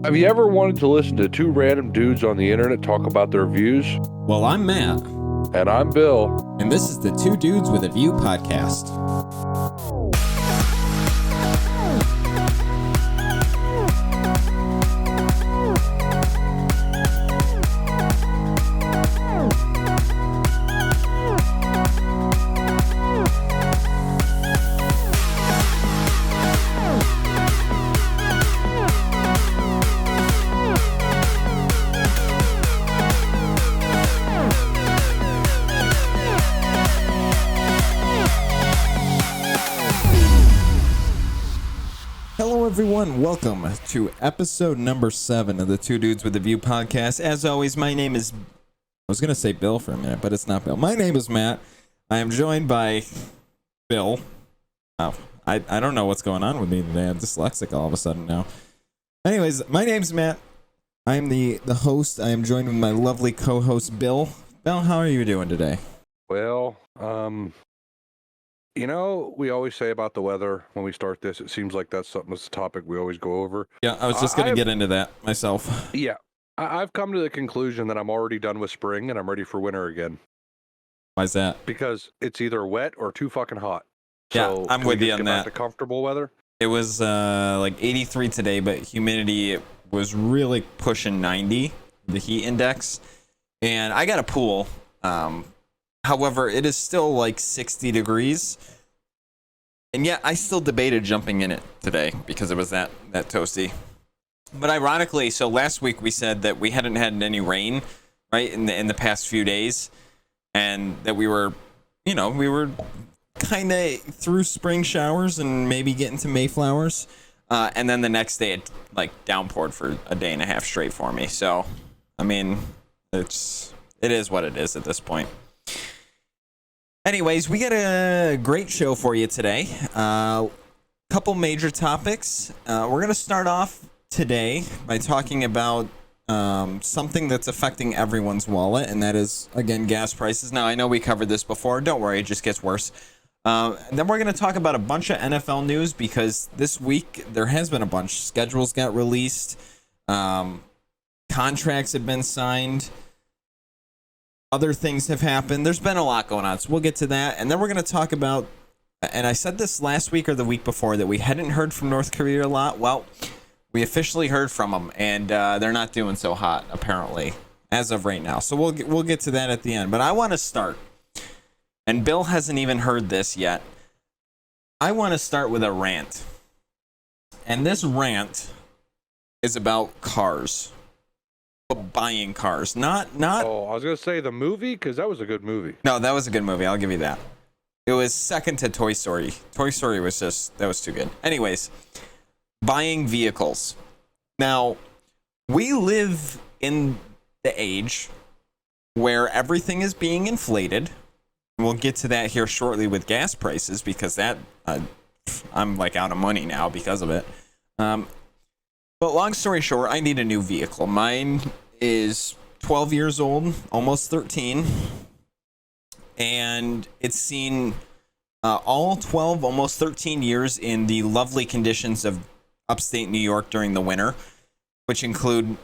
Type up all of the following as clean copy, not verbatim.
Have you ever wanted to listen to two random dudes on the internet talk about their views? Well, I'm Matt. And I'm Bill. And this is the Two Dudes with a View podcast. Everyone, welcome to episode number 7 of the Two Dudes with a View podcast. As always, my name is, I was going to say Bill for a minute, but it's not Bill. My name is Matt. I am joined by Bill. Oh, I don't know what's going on with me today. I'm dyslexic all of a sudden now. Anyways, my name's Matt. I am the host. I am joined with my lovely co-host, Bill. Bill, how are you doing today? Well, you know, we always say about the weather when we start this, it seems like that's a topic we always go over. Yeah, I was just going to get into that myself. Yeah, I've come to the conclusion that I'm already done with spring and I'm ready for winter again. Why's that? Because it's either wet or too fucking hot. Yeah, so I'm with you on that. The comfortable weather. It was like 83 today, but humidity was really pushing 90, the heat index. And I got a pool. However, it is still like 60 degrees. And yet, I still debated jumping in it today because it was that toasty. But ironically, so last week we said that we hadn't had any rain, right, in the past few days. And that we were kind of through spring showers and maybe getting to Mayflowers. And then the next day, it like downpoured for a day and a half straight for me. So, I mean, it is what it is at this point. Anyways, we got a great show for you today. Couple major topics. We're going to start off today by talking about something that's affecting everyone's wallet, and that is, again, gas prices. Now, I know we covered this before. Don't worry, it just gets worse. And then we're going to talk about a bunch of NFL news because this week there has been a bunch. Schedules got released. Contracts have been signed. Other things have happened. There's been a lot going on, so we'll get to that. And then we're going to talk about, and I said this last week or the week before, that we hadn't heard from North Korea a lot. Well, we officially heard from them, and they're not doing so hot, apparently, as of right now. So we'll get to that at the end. But I want to start, and Bill hasn't even heard this yet. I want to start with a rant. And this rant is about cars. Buying cars, not. Oh, I was gonna say the movie because that was a good movie. No, that was a good movie. I'll give you that. It was second to Toy Story. Toy Story was that was too good. Anyways, buying vehicles. Now, we live in the age where everything is being inflated. We'll get to that here shortly with gas prices because that I'm like out of money now because of it. But long story short, I need a new vehicle. Mine is 12 years old, almost 13. And it's seen all 12, almost 13 years in the lovely conditions of upstate New York during the winter, which include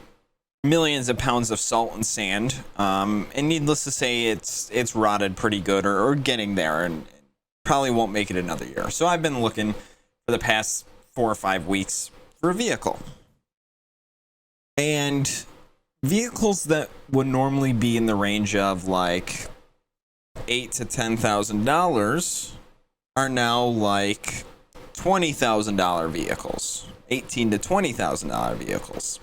millions of pounds of salt and sand. And needless to say, it's rotted pretty good or getting there and probably won't make it another year. So I've been looking for the past 4 or 5 weeks for a vehicle. And vehicles that would normally be in the range of like $8,000 to $10,000 are now like $20,000 vehicles, $18,000 to $20,000 vehicles.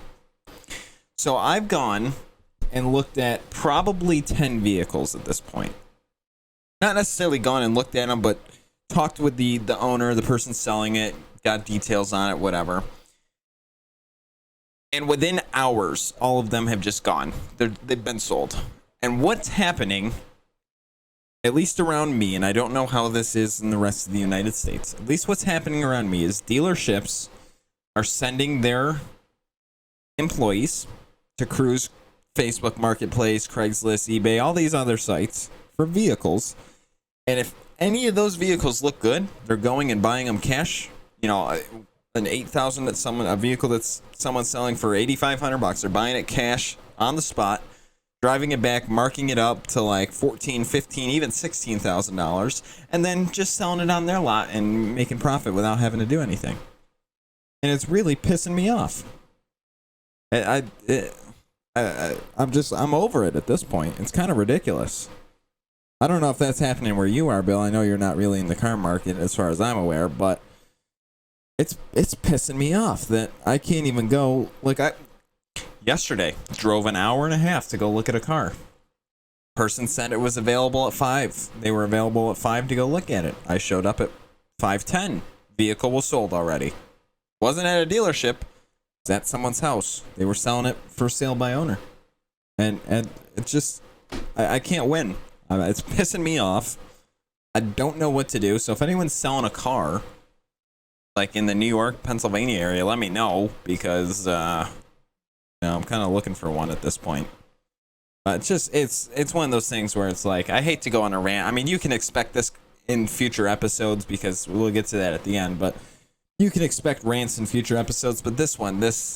So I've gone and looked at probably 10 vehicles at this point. Not necessarily gone and looked at them, but talked with the owner, the person selling it, got details on it, whatever. And within hours, all of them have just gone. They've been sold. And what's happening, at least around me, and I don't know how this is in the rest of the United States, at least what's happening around me is dealerships are sending their employees to cruise Facebook Marketplace, Craigslist, eBay, all these other sites for vehicles. And if any of those vehicles look good, they're going and buying them cash, an 8,000 a vehicle that's someone's selling for $8,500. They're buying it cash on the spot, driving it back, marking it up to like $14,000, $15,000, even $16,000, and then just selling it on their lot and making profit without having to do anything. And it's really pissing me off. I'm over it at this point. It's kind of ridiculous. I don't know if that's happening where you are, Bill. I know you're not really in the car market as far as I'm aware, but it's pissing me off that I can't even go. Like, yesterday drove an hour and a half to go look at a car. Person said it was available at 5. They were available at 5 to go look at it. I showed up at 5:10. Vehicle was sold already. Wasn't at a dealership. It's at someone's house. They were selling it for sale by owner. And it's just, I can't win. It's pissing me off. I don't know what to do. So if anyone's selling a car, like in the New York, Pennsylvania area, let me know, because I'm kind of looking for one at this point. It's one of those things where it's like, I hate to go on a rant. I mean, you can expect this in future episodes because we'll get to that at the end, but you can expect rants in future episodes. But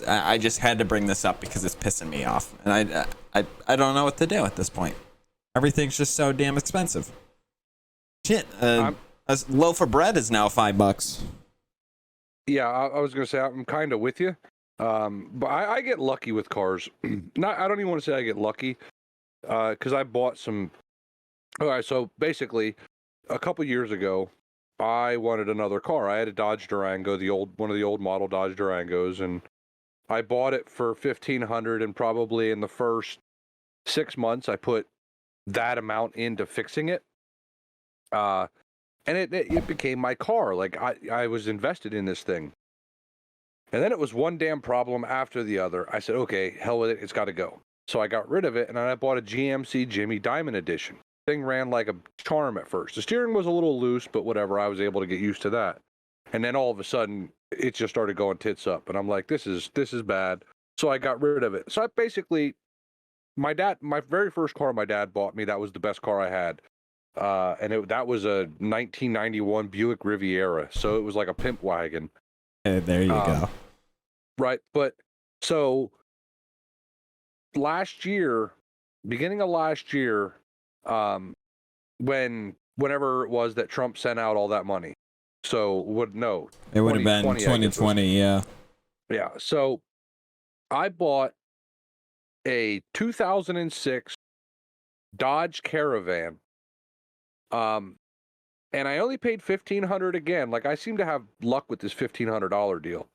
I just had to bring this up because it's pissing me off, and I don't know what to do at this point. Everything's just so damn expensive. Shit, a loaf of bread is now $5. Yeah, I was gonna say I'm kind of with you, but I get lucky with cars. I don't even want to say I get lucky, because I bought some. All right, so basically, a couple years ago, I wanted another car. I had a Dodge Durango, one of the old model Dodge Durangos, and I bought it for $1,500. And probably in the first 6 months, I put that amount into fixing it. And it became my car. Like, I was invested in this thing. And then it was one damn problem after the other. I said, okay, hell with it, it's got to go. So I got rid of it, and I bought a GMC Jimmy Diamond Edition. Thing ran like a charm at first. The steering was a little loose, but whatever, I was able to get used to that. And then all of a sudden, it just started going tits up. And I'm like, this is bad. So I got rid of it. So I basically, my very first car my dad bought me, that was the best car I had. And that was a 1991 Buick Riviera. So it was like a pimp wagon. Hey, there you go. Right. But so beginning of last year, whenever it was that Trump sent out all that money. So it would have been 2020. Yeah. Yeah. So I bought a 2006 Dodge Caravan. And I only paid $1,500 again. Like, I seem to have luck with this $1,500 deal.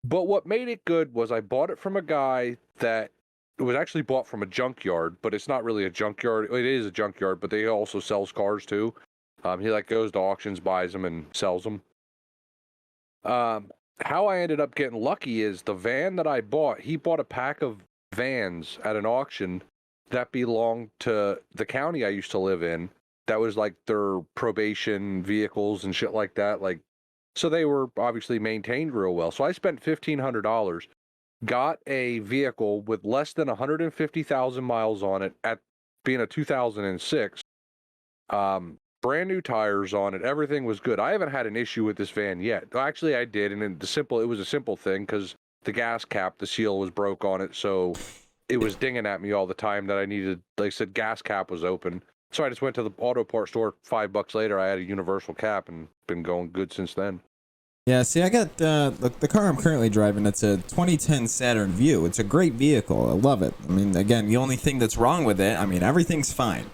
But what made it good was I bought it from a guy that it was actually bought from a junkyard, but it's not really a junkyard. It is a junkyard, but they also sells cars too. He goes to auctions, buys them, and sells them. How I ended up getting lucky is the van that I bought. He bought a pack of vans at an auction that belonged to the county I used to live in. That was like their probation vehicles and shit like that. So they were obviously maintained real well. So I spent $1,500, got a vehicle with less than 150,000 miles on it, at being a 2006. Brand new tires on it. Everything was good. I haven't had an issue with this van yet. Actually, I did, and it was a simple thing because the gas cap, the seal was broke on it, so it was dinging at me all the time that I needed. Like I said, gas cap was open. So I just went to the auto parts store. $5 later, I had a universal cap and been going good since then. Yeah, see, I got the car I'm currently driving. It's a 2010 Saturn Vue. It's a great vehicle. I love it. I mean, again, the only thing that's wrong with it, I mean, everything's fine.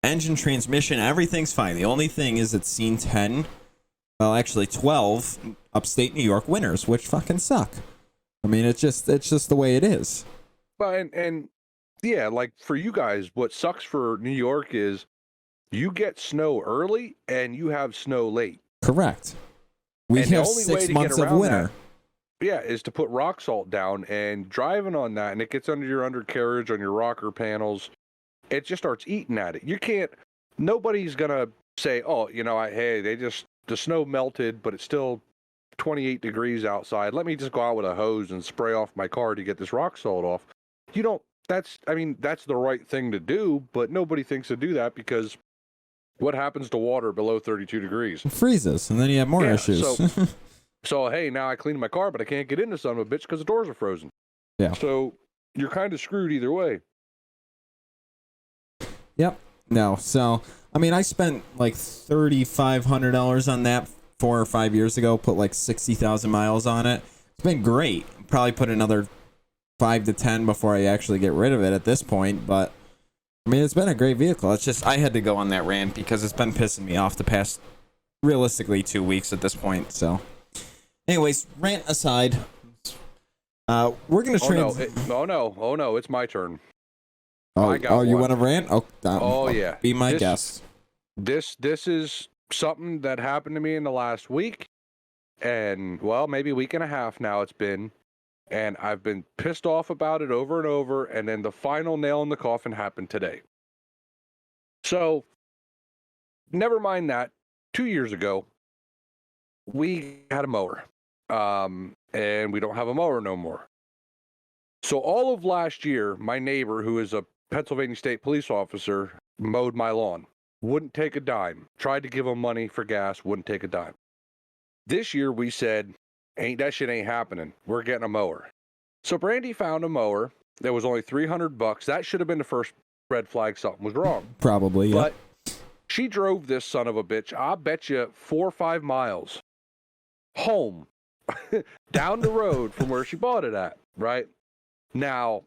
Engine, transmission, everything's fine. The only thing is it's seen 12 upstate New York winters, which fucking suck. I mean, it's just the way it is. Well, and yeah, like for you guys, what sucks for New York is you get snow early and you have snow late. Correct. We have 6 months of winter. Is to put rock salt down, and driving on that, and it gets under your undercarriage, on your rocker panels. It just starts eating at it. Nobody's gonna say, oh, the snow melted, but it's still 28 degrees outside. Let me just go out with a hose and spray off my car to get this rock salt off. That's the right thing to do, but nobody thinks to do that because what happens to water below 32 degrees? It freezes, and then you have more issues. So, hey, now I cleaned my car, but I can't get in the son of a bitch because the doors are frozen. Yeah. So you're kind of screwed either way. Yep. No. So, I mean, I spent like $3,500 on that 4 or 5 years ago, put like 60,000 miles on it. It's been great. Probably put another 5 to 10 before I actually get rid of it at this point, but I mean, it's been a great vehicle. It's just, I had to go on that rant because it's been pissing me off the past, realistically, 2 weeks at this point. So, anyways, rant aside, we're going to Oh no, it's my turn. Oh, you want to rant? Oh, yeah. Be my guest. This is something that happened to me in the last week, and well, maybe a week and a half now it's been, and I've been pissed off about it over and over, and then the final nail in the coffin happened today. So, never mind that. 2 years ago, we had a mower, and we don't have a mower no more. So all of last year, my neighbor, who is a Pennsylvania State police officer, mowed my lawn. Wouldn't take a dime. Tried to give him money for gas, wouldn't take a dime. This year we said, that shit ain't happening. We're getting a mower. So Brandy found a mower that was only $300. That should have been the first red flag something was wrong. Probably, yeah. But she drove this son of a bitch, I bet you 4 or 5 miles home down the road from where she bought it at, right? Now,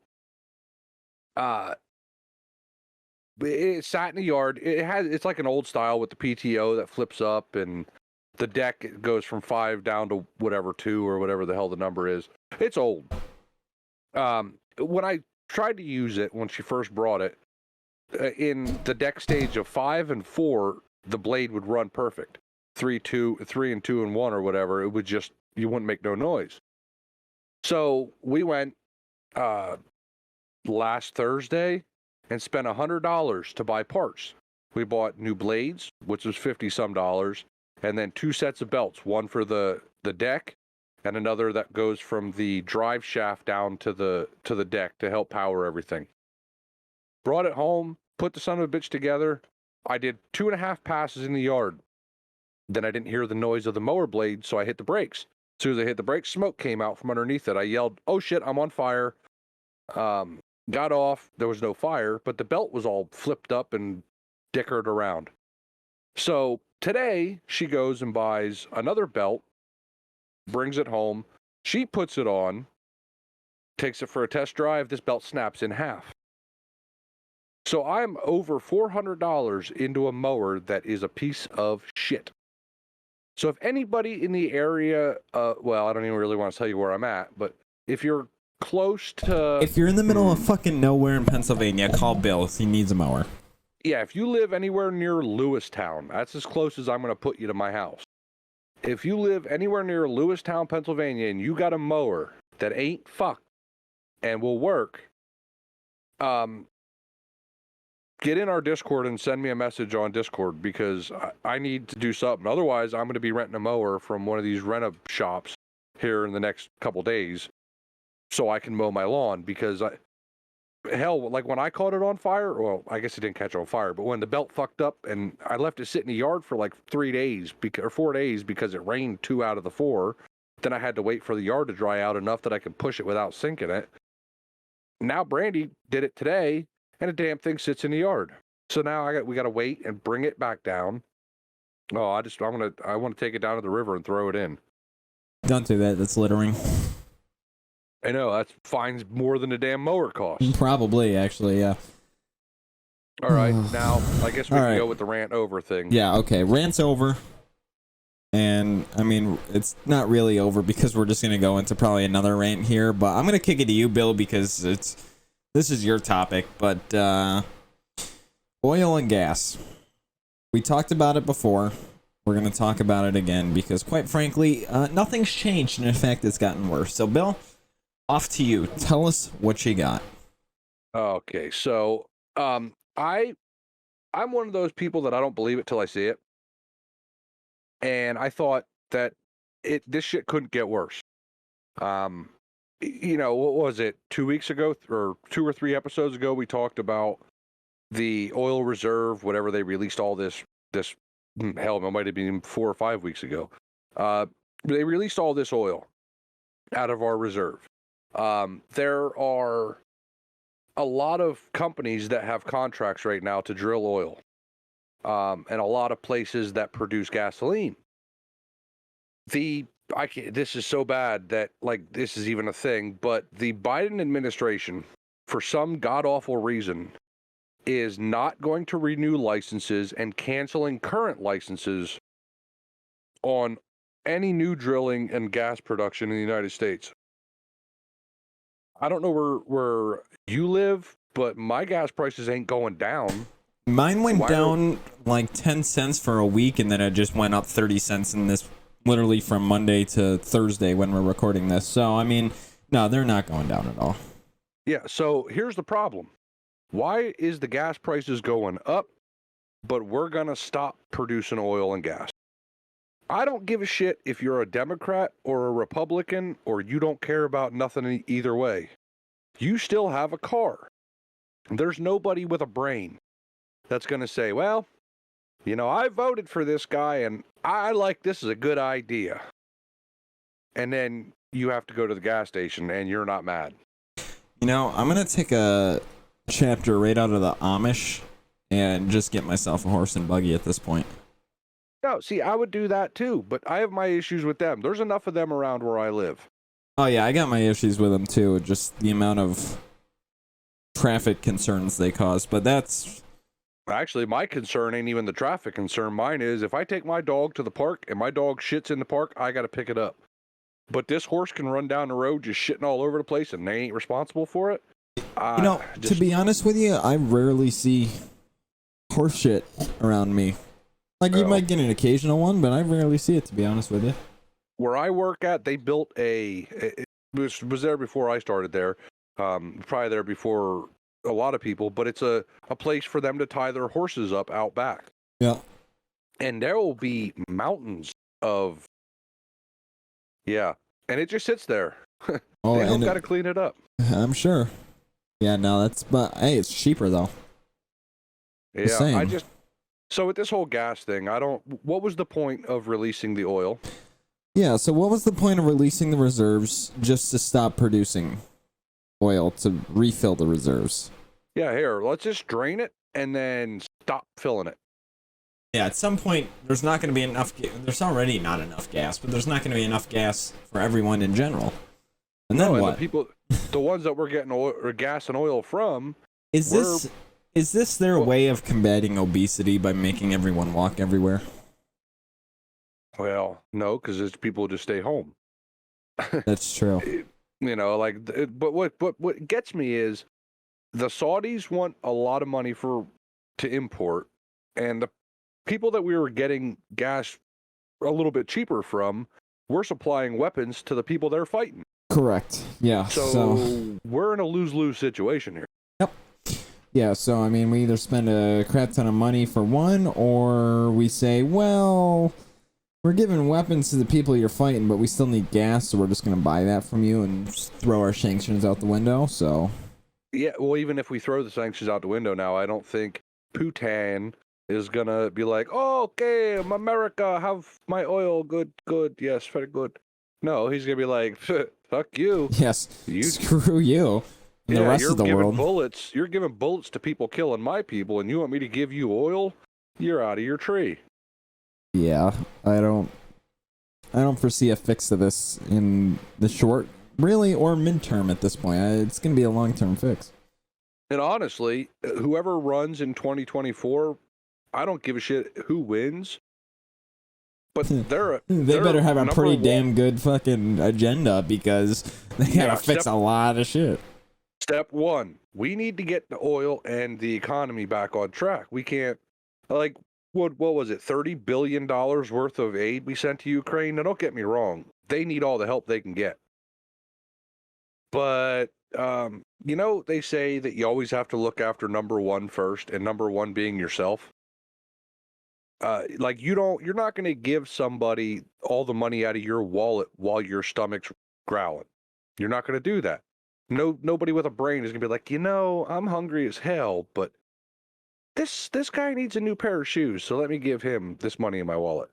it sat in the yard. It's like an old style with the PTO that flips up, and the deck goes from 5 down to whatever 2 or whatever the hell the number is. It's old. When I tried to use it when she first brought it, in the deck stage of 5 and 4, the blade would run perfect. 3 and 2 and 1 or whatever, it would just, you wouldn't make no noise. So we went last Thursday and spent $100 to buy parts. We bought new blades, which was $50 some, and then 2 sets of belts, one for the deck and another that goes from the drive shaft down to the deck to help power everything. Brought it home, put the son of a bitch together. I did 2.5 passes in the yard. Then I didn't hear the noise of the mower blade, so I hit the brakes. As soon as I hit the brakes, smoke came out from underneath it. I yelled, "Oh shit, I'm on fire." Got off, there was no fire, but the belt was all flipped up and dickered around. So today, she goes and buys another belt, brings it home. She puts it on, takes it for a test drive. This belt snaps in half. So I'm over $400 into a mower that is a piece of shit. So if anybody in the area, well, I don't even really want to tell you where I'm at, but if you're close to... If you're in the middle of fucking nowhere in Pennsylvania, call Bill. He needs a mower. Yeah, if you live anywhere near Lewistown, that's as close as I'm going to put you to my house. If you live anywhere near Lewistown, Pennsylvania, and you got a mower that ain't fucked and will work, get in our Discord and send me a message on Discord, because I need to do something. Otherwise, I'm going to be renting a mower from one of these rent-a shops here in the next couple days so I can mow my lawn, because hell, like when I caught it on fire, well, I guess it didn't catch on fire, but when the belt fucked up and I left it sit in the yard for like 3 days or 4 days because it rained 2 out of the 4, then I had to wait for the yard to dry out enough that I could push it without sinking it. Now Brandy did it today, and the damn thing sits in the yard. So now we got to wait and bring it back down. Oh, I want to take it down to the river and throw it in. Don't do that. That's littering. I know, that's fines more than the damn mower costs. Probably, actually, yeah. All right, now I guess we can go with the rant over thing. Yeah, okay. Rant's over. And, I mean, it's not really over because we're just going to go into probably another rant here. But I'm going to kick it to you, Bill, because this is your topic. But oil and gas. We talked about it before. We're going to talk about it again because, quite frankly, nothing's changed. And, in fact, it's gotten worse. So, Bill, off to you. Tell us what you got. Okay, so I'm one of those people that I don't believe it till I see it. And I thought that this shit couldn't get worse. You know, what was it, 2 weeks ago or 2 or 3 episodes ago, we talked about the oil reserve, whatever they released all this hell, it might have been 4 or 5 weeks ago. They released all this oil out of our reserve. There are a lot of companies that have contracts right now to drill oil, and a lot of places that produce gasoline. This is so bad that like this is even a thing, but the Biden administration, for some god awful reason, is not going to renew licenses and canceling current licenses on any new drilling and gas production in the United States. I don't know where you live, but my gas prices ain't going down. Mine went down like 10 cents for a week, and then it just went up 30 cents in this, literally from Monday to Thursday when we're recording this. So, I mean, no, they're not going down at all. Yeah, so here's the problem. Why is the gas prices going up, but we're going to stop producing oil and gas? I don't give a shit if you're a Democrat or a Republican or you don't care about nothing either way. You still have a car. There's nobody with a brain that's going to say, well, you know, I voted for this guy and I like this is a good idea. And then you have to go to the gas station and you're not mad. You know, I'm going to take a chapter right out of the Amish and just get myself a horse and buggy at this point. No, see, I would do that too, but I have my issues with them. There's enough of them around where I live. Oh, yeah, I got my issues with them too, just the amount of traffic concerns they cause, but that's... Actually, my concern ain't even the traffic concern. Mine is if I take my dog to the park and my dog shits in the park, I got to pick it up. But this horse can run down the road just shitting all over the place and they ain't responsible for it. You know, to be honest with you, I rarely see horse shit around me. Like, you might get an occasional one, but I rarely see it, to be honest with you. Where I work at, they built it was there before I started there, probably there before a lot of people, but it's a place for them to tie their horses up out back. Yeah. And there will be mountains of, yeah, and it just sits there. Oh, they don't got to clean it up. I'm sure. Yeah, no, but hey, it's cheaper though. Yeah, so with this whole gas thing, what was the point of releasing the oil? Yeah, so what was the point of releasing the reserves just to stop producing oil to refill the reserves? Yeah, here, let's just drain it and then stop filling it. Yeah, at some point, there's not going to be enough, there's already not enough gas, but there's not going to be enough gas for everyone in general. And then what? The ones that we're getting oil, or gas and oil from, Is this their way of combating obesity by making everyone walk everywhere? Well, no, because people just stay home. That's true. You know, but what gets me is the Saudis want a lot of money to import, and the people that we were getting gas a little bit cheaper from, we're supplying weapons to the people they're fighting. Correct. Yeah. So we're in a lose-lose situation here. Yep. Yeah, so I mean, we either spend a crap ton of money for one, or we say, well, we're giving weapons to the people you're fighting, but we still need gas, so we're just going to buy that from you and just throw our sanctions out the window, so... Yeah, well, even if we throw the sanctions out the window now, I don't think Putin is going to be like, oh, okay, America, have my oil, good, yes, very good. No, he's going to be like, fuck you. Yes, screw you. And the rest of the world. You're giving bullets to people killing my people, and you want me to give you oil? You're out of your tree. Yeah, I don't foresee a fix to this in the short, really, or midterm at this point. It's going to be a long-term fix. And honestly, whoever runs in 2024, I don't give a shit who wins. But they better have a pretty damn good fucking agenda, because they gotta fix a lot of shit. Step one, we need to get the oil and the economy back on track. We can't, like, what was it, $30 billion worth of aid we sent to Ukraine? Now, don't get me wrong. They need all the help they can get. But, you know, they say that you always have to look after number one first, and number one being yourself. Like, you're not going to give somebody all the money out of your wallet while your stomach's growling. You're not going to do that. Nobody with a brain is going to be like, you know, I'm hungry as hell, but this guy needs a new pair of shoes, so let me give him this money in my wallet.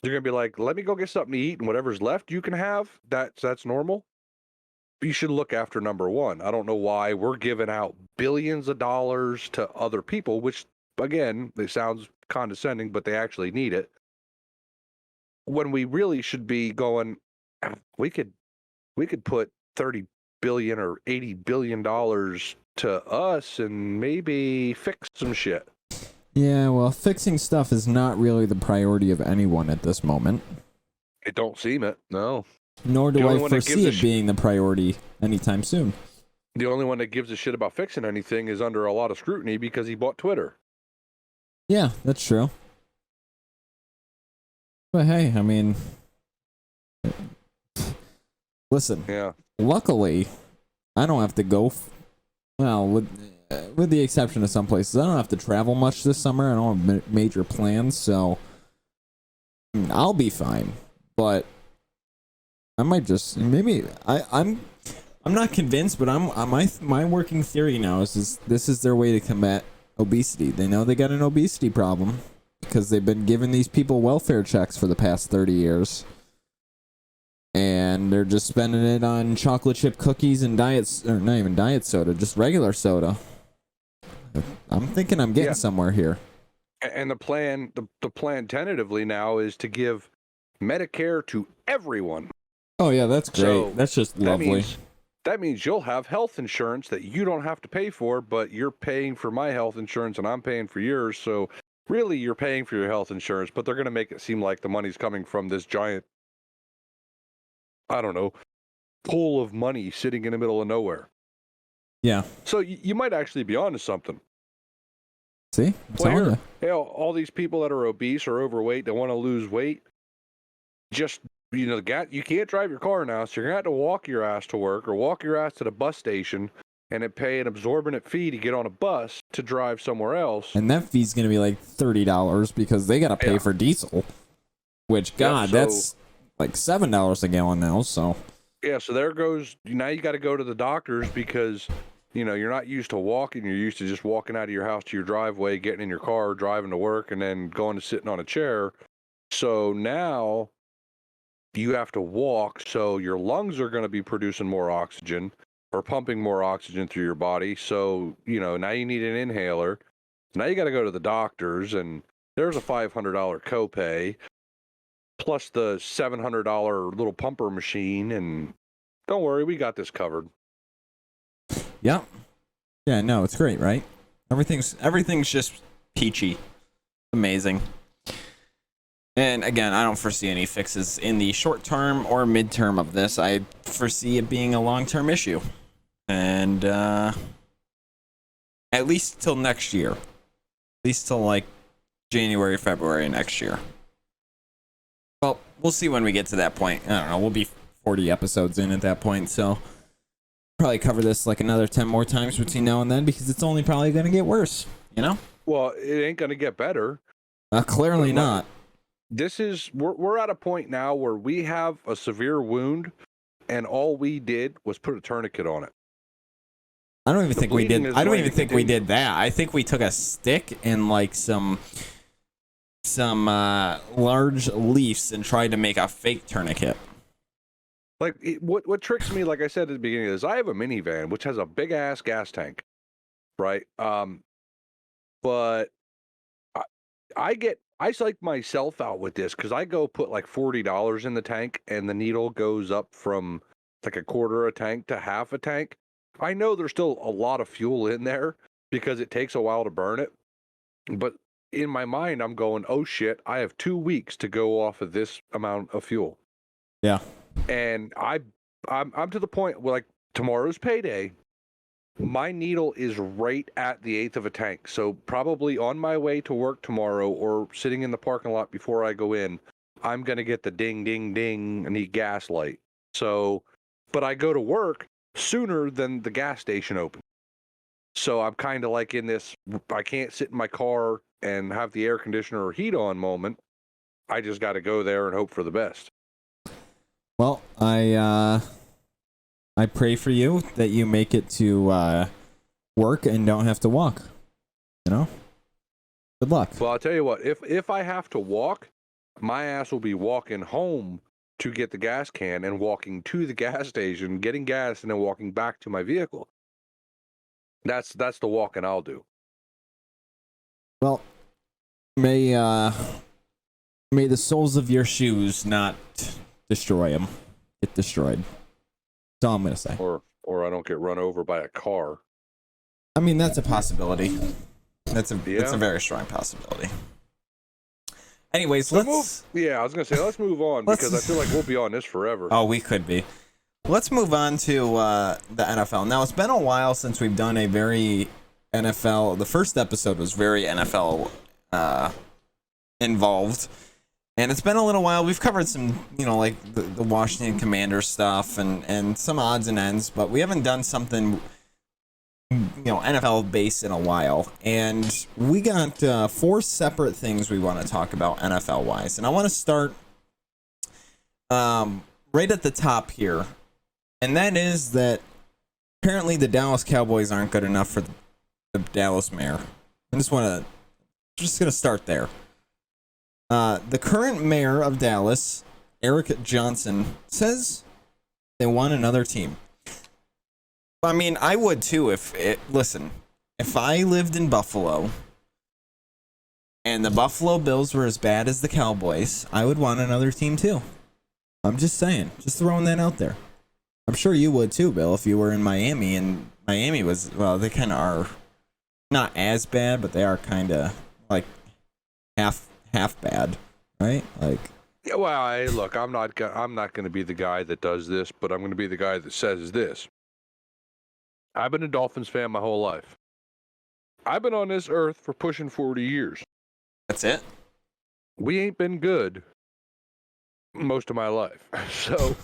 You're gonna be like, let me go get something to eat, and whatever's left you can have. That's normal. You should look after number one. I don't know why we're giving out billions of dollars to other people, which again, it sounds condescending, but they actually need it. When we really should be going, we could put 30 billion or 80 billion dollars to us and maybe fix some shit. Yeah, well, fixing stuff is not really the priority of anyone at this moment. It don't seem it, no. Nor do I foresee it being the priority anytime soon. The only one that gives a shit about fixing anything is under a lot of scrutiny because he bought Twitter. Yeah, that's true. But hey, I mean, listen. Yeah. Luckily, I don't have to go. Well, with the exception of some places, I don't have to travel much this summer. I don't have major plans, so I'll be fine. But I might just maybe I'm not convinced, but my working theory now is this is their way to combat obesity. They know they got an obesity problem because they've been giving these people welfare checks for the past 30 years. And they're just spending it on chocolate chip cookies and diets, or not even diet soda, just regular soda. I'm thinking I'm getting somewhere here. And the plan tentatively now is to give Medicare to everyone. Oh yeah, that's great. So that's just lovely. That means you'll have health insurance that you don't have to pay for, but you're paying for my health insurance and I'm paying for yours. So really, you're paying for your health insurance, but they're going to make it seem like the money's coming from this giant, I don't know, pool of money sitting in the middle of nowhere. Yeah. So you might actually be onto something. See? Well, all these people that are obese or overweight that want to lose weight, just, you can't drive your car now, so you're going to have to walk your ass to work or walk your ass to the bus station and then pay an exorbitant fee to get on a bus to drive somewhere else. And that fee's going to be like $30 because they got to pay for diesel, which, that's like $7 a gallon now, so. Yeah, so there goes, now you got to go to the doctors because, you're not used to walking. You're used to just walking out of your house to your driveway, getting in your car, driving to work, and then going to sitting on a chair. So now you have to walk, so your lungs are going to be producing more oxygen or pumping more oxygen through your body. So, now you need an inhaler. Now you got to go to the doctors, and there's a $500 copay, plus the $700 little pumper machine, and don't worry, we got this covered. Yep. Yeah, no, it's great, right? Everything's just peachy. Amazing. And again, I don't foresee any fixes in the short term or midterm of this. I foresee it being a long-term issue. And at least till next year. At least till like January, February next year. Well, we'll see when we get to that point. I don't know. We'll be 40 episodes in at that point, so probably cover this like another 10 more times between now and then because it's only probably going to get worse, Well, it ain't going to get better. Clearly not. We're at a point now where we have a severe wound and all we did was put a tourniquet on it. I don't even think we did. I don't even think we did that. I think we took a stick and like some large leaves and tried to make a fake tourniquet. Like what tricks me, like I said at the beginning, is I have a minivan which has a big ass gas tank, right? But I psych myself out with this because I go put like $40 in the tank and the needle goes up from like a quarter a tank to half a tank. I know there's still a lot of fuel in there because it takes a while to burn it, but in my mind I'm going, oh shit, I have 2 weeks to go off of this amount of fuel. Yeah. And I'm to the point where, like, tomorrow's payday. My needle is right at the eighth of a tank. So probably on my way to work tomorrow or sitting in the parking lot before I go in, I'm going to get the ding, ding, ding, I need gas light. So, but I go to work sooner than the gas station opens. So I'm kind of like in this, I can't sit in my car and have the air conditioner or heat on moment. I just got to go there and hope for the best. Well, I pray for you that you make it to work and don't have to walk. Good luck. Well, I'll tell you what, if I have to walk, my ass will be walking home to get the gas can and walking to the gas station, getting gas, and then walking back to my vehicle. That's the walking I'll do. Well, may the soles of your shoes not destroy them. Get destroyed. That's all I'm gonna say. Or I don't get run over by a car. I mean, that's a possibility. That's a Yeah. very strong possibility. Anyways, So let's I was gonna say let's move on because I feel like we'll be on this forever. Oh, we could be. Let's move on to the NFL. Now, it's been a while since we've done a very NFL. The first episode was very NFL involved, and it's been a little while. We've covered some, like the Washington Commanders stuff and some odds and ends, but we haven't done something, NFL based in a while. And we got 4 separate things we want to talk about NFL wise, and I want to start right at the top here. And that is that apparently the Dallas Cowboys aren't good enough for the Dallas mayor. I just going to start there. The current mayor of Dallas, Eric Johnson, says they want another team. I mean, I would too if I lived in Buffalo and the Buffalo Bills were as bad as the Cowboys, I would want another team too. I'm just saying, just throwing that out there. I'm sure you would too, Bill, if you were in Miami, and Miami was, well, they kind of are not as bad, but they are kind of like half bad, right? Like, Yeah, well, hey, look, I'm not going to be the guy that does this, but I'm going to be the guy that says this. I've been a Dolphins fan my whole life. I've been on this earth for pushing 40 years. that's it. We ain't been good most of my life. So,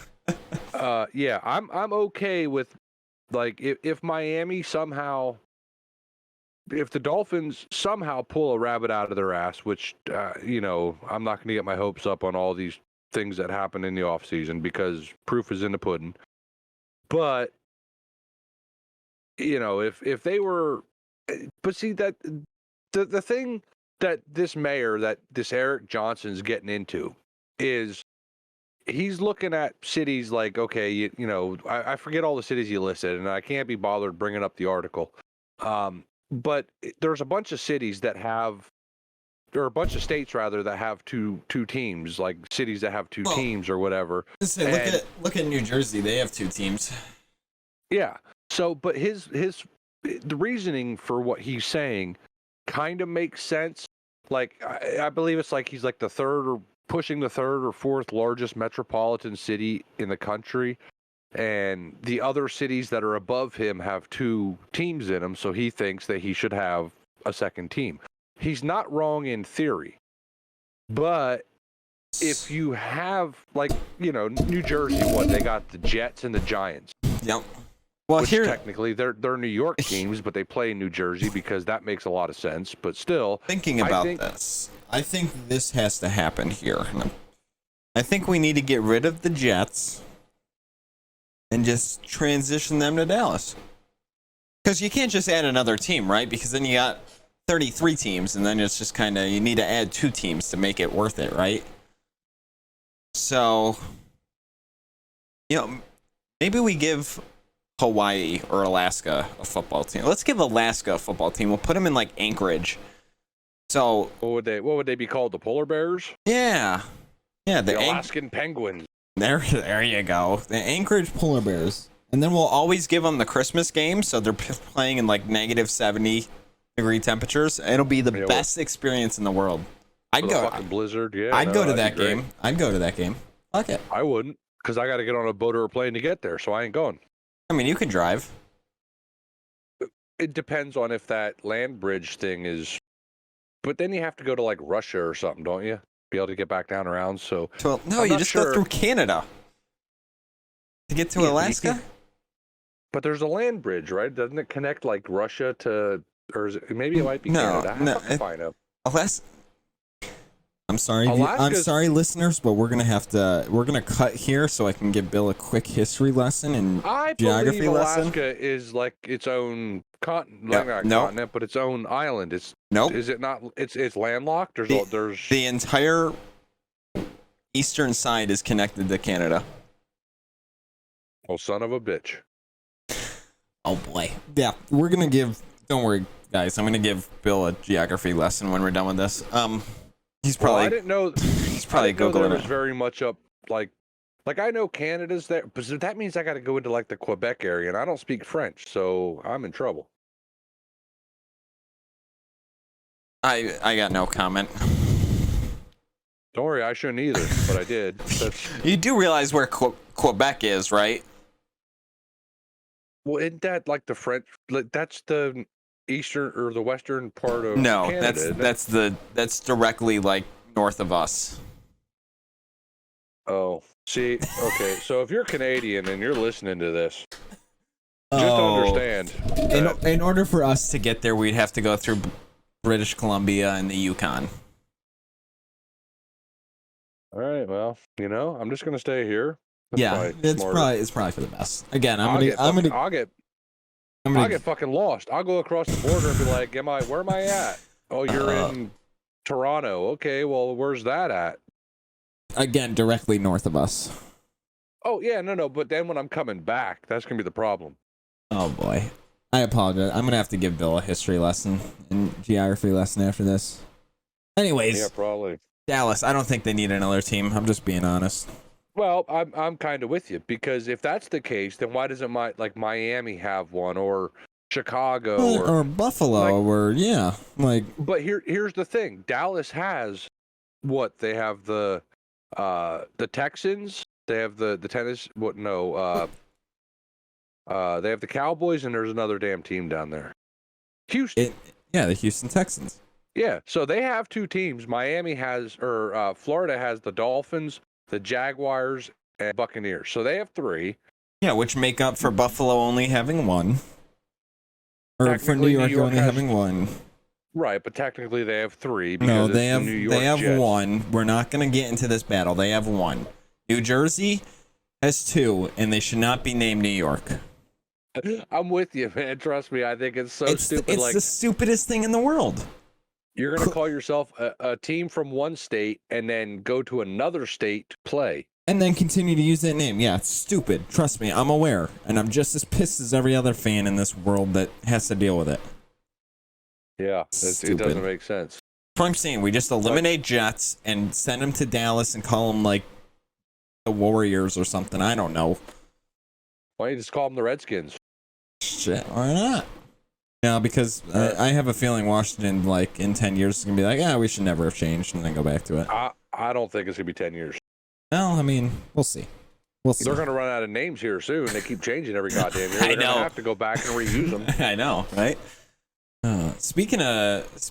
yeah, I'm okay with, like, if Miami somehow, if the Dolphins somehow pull a rabbit out of their ass, which, I'm not going to get my hopes up on all these things that happen in the offseason because proof is in the pudding. But, if they were, but see that the thing that this mayor, that this Eric Johnson's getting into is he's looking at cities like, okay, I forget all the cities he listed, and I can't be bothered bringing up the article. But there's a bunch of cities that have, or a bunch of states rather, that have two teams, like cities that have two teams or whatever. Say, look at New Jersey; they have 2 teams. Yeah. So, but the reasoning for what he's saying kind of makes sense. Like, I believe it's like he's like the third or pushing the third or fourth largest metropolitan city in the country. And the other cities that are above him have 2 teams in them. So he thinks that he should have a second team. He's not wrong in theory. But if you have, like, New Jersey, they got the Jets and the Giants. Yep. Well, which technically they're New York teams, but they play in New Jersey because that makes a lot of sense. But still, thinking about this, I think this has to happen here. I think we need to get rid of the Jets and just transition them to Dallas. Because you can't just add another team, right? Because then you got 33 teams, and then it's just kind of, you need to add 2 teams to make it worth it, right? So, maybe we give Hawaii or Alaska a football team. Let's give Alaska a football team. We'll put them in like Anchorage. So what would they be called? The Polar Bears? Yeah, the Alaskan Penguins. There you go. The Anchorage Polar Bears. And then we'll always give them the Christmas game, so they're playing in like negative 70-degree temperatures. It'll be the best experience in the world. I'd go. Fucking blizzard. Yeah. I'd go to that game. I'd go to that game. Fuck it. I wouldn't, because I got to get on a boat or a plane to get there, so I ain't going. I mean, you can drive. It depends on if that land bridge thing is, but then you have to go to like Russia or something, don't you? Be able to get back down around. So no, you just go through Canada to get to Alaska. But there's a land bridge, right? Doesn't it connect like Russia to, or is it, maybe it might be Canada? No, find out. I'm sorry, listeners, but we're gonna cut here so I can give Bill a quick history lesson and geography lesson. Alaska is like its own continent, but its own island. Is it not? It's landlocked. There's the entire eastern side is connected to Canada. Oh, son of a bitch. Oh boy. Yeah, we're gonna give. Don't worry, guys. I'm gonna give Bill a geography lesson when we're done with this. He's probably. Well, I didn't know. He's probably I didn't know there googling was it. very much up like I know Canada's there, but that means I got to go into like the Quebec area, and I don't speak French, so I'm in trouble. I got no comment. Don't worry, I shouldn't either, but I did. You do realize where Quebec is, right? Well, isn't that like the French? Like, that's the eastern or the western part of No, Canada. that's directly like north of us. Oh, see, okay. So if you're Canadian and you're listening to this, just understand. In order for us to get there, we'd have to go through British Columbia and the Yukon. All right, well, I'm just gonna stay here. That's Yeah, it's probably for the best. Again, I'll get fucking lost. I'll go across the border and be like, where am I at? Oh, you're in Toronto. Okay, well, where's that at? Again, directly north of us. Oh, yeah, no, but then when I'm coming back, that's gonna be the problem. Oh boy. I apologize. I'm gonna have to give Bill a history lesson and geography lesson after this. Anyways. Yeah, probably. Dallas, I don't think they need another team. I'm just being honest. Well, I'm kind of with you, because if that's the case, then why doesn't Miami have one, or Chicago or Buffalo, But here's the thing: Dallas has what they have the Texans, they have the tennis. What? No, they have the Cowboys, and there's another damn team down there, Houston. The Houston Texans. Yeah, so they have two teams. Miami has, or Florida has the Dolphins, the Jaguars, and Buccaneers. So they have three. Yeah, which make up for Buffalo only having one. Or for New York only having one. Right, but technically they have three. No, they have one. We're not going to get into this battle. They have one. New Jersey has two, and they should not be named New York. I'm with you, man. Trust me. I think it's stupid. It's the stupidest thing in the world. You're going to call yourself a team from one state and then go to another state to play. And then continue to use that name. Yeah, it's stupid. Trust me, I'm aware. And I'm just as pissed as every other fan in this world that has to deal with it. Yeah, it doesn't make sense. That's what I'm saying. We just eliminate Jets and send them to Dallas and call them like the Warriors or something. I don't know. Why don't you just call them the Redskins? Shit, why not? No, because I have a feeling Washington, like, in 10 years is going to be like, yeah, we should never have changed, and then go back to it. I don't think it's going to be 10 years. Well, I mean, we'll see. They're going to run out of names here soon. They keep changing every goddamn year. They're going to have to go back and reuse them. I know, right? Speaking of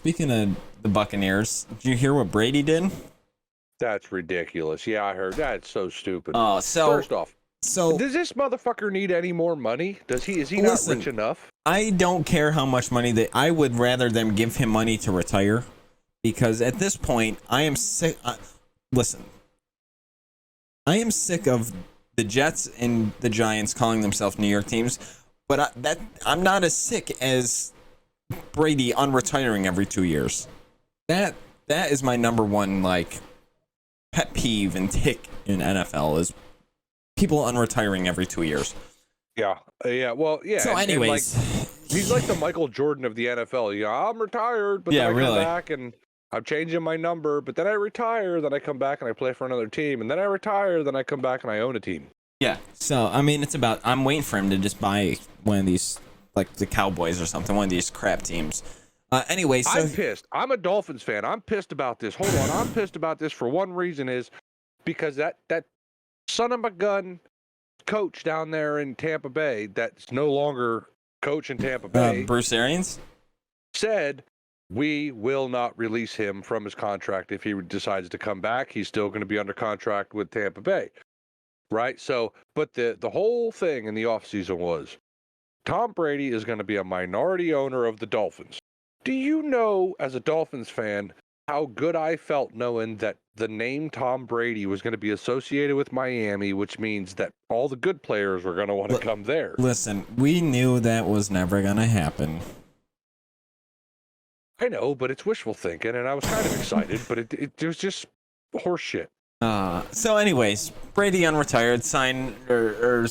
the Buccaneers, did you hear what Brady did? That's ridiculous. Yeah, I heard. That's so stupid. First off, does this motherfucker need any more money? Is he not rich enough? I don't care how much money I would rather them give him money to retire, because at this point I am sick. Listen, I am sick of the Jets and the Giants calling themselves New York teams, but I'm not as sick as Brady unretiring every 2 years. That is my number one pet peeve and tick in NFL is people unretiring every 2 years. Yeah. Well, yeah. So, anyways, he's like the Michael Jordan of the NFL. Yeah, I'm retired, but then I come back and I'm changing my number. But then I retire, then I come back and I play for another team, and then I retire, then I come back and I own a team. Yeah. So I mean, I'm waiting for him to just buy one of these, like the Cowboys or something, one of these crap teams. Anyway, so I'm pissed. I'm a Dolphins fan. I'm pissed about this. Hold on, I'm pissed about this for one reason, is because that son of a gun coach down there in Tampa Bay that's no longer coach in Tampa Bay, Bruce Arians, said we will not release him from his contract if he decides to come back. He's still going to be under contract with Tampa Bay, right? So, but the whole thing in the offseason was Tom Brady is going to be a minority owner of the Dolphins. Do you know, as a Dolphins fan, how good I felt knowing that the name Tom Brady was going to be associated with Miami, which means that all the good players were going to want to come there? Listen, we knew that was never going to happen. I know, but it's wishful thinking, and I was kind of excited, but it was just horseshit. So anyways, Brady unretired, signed or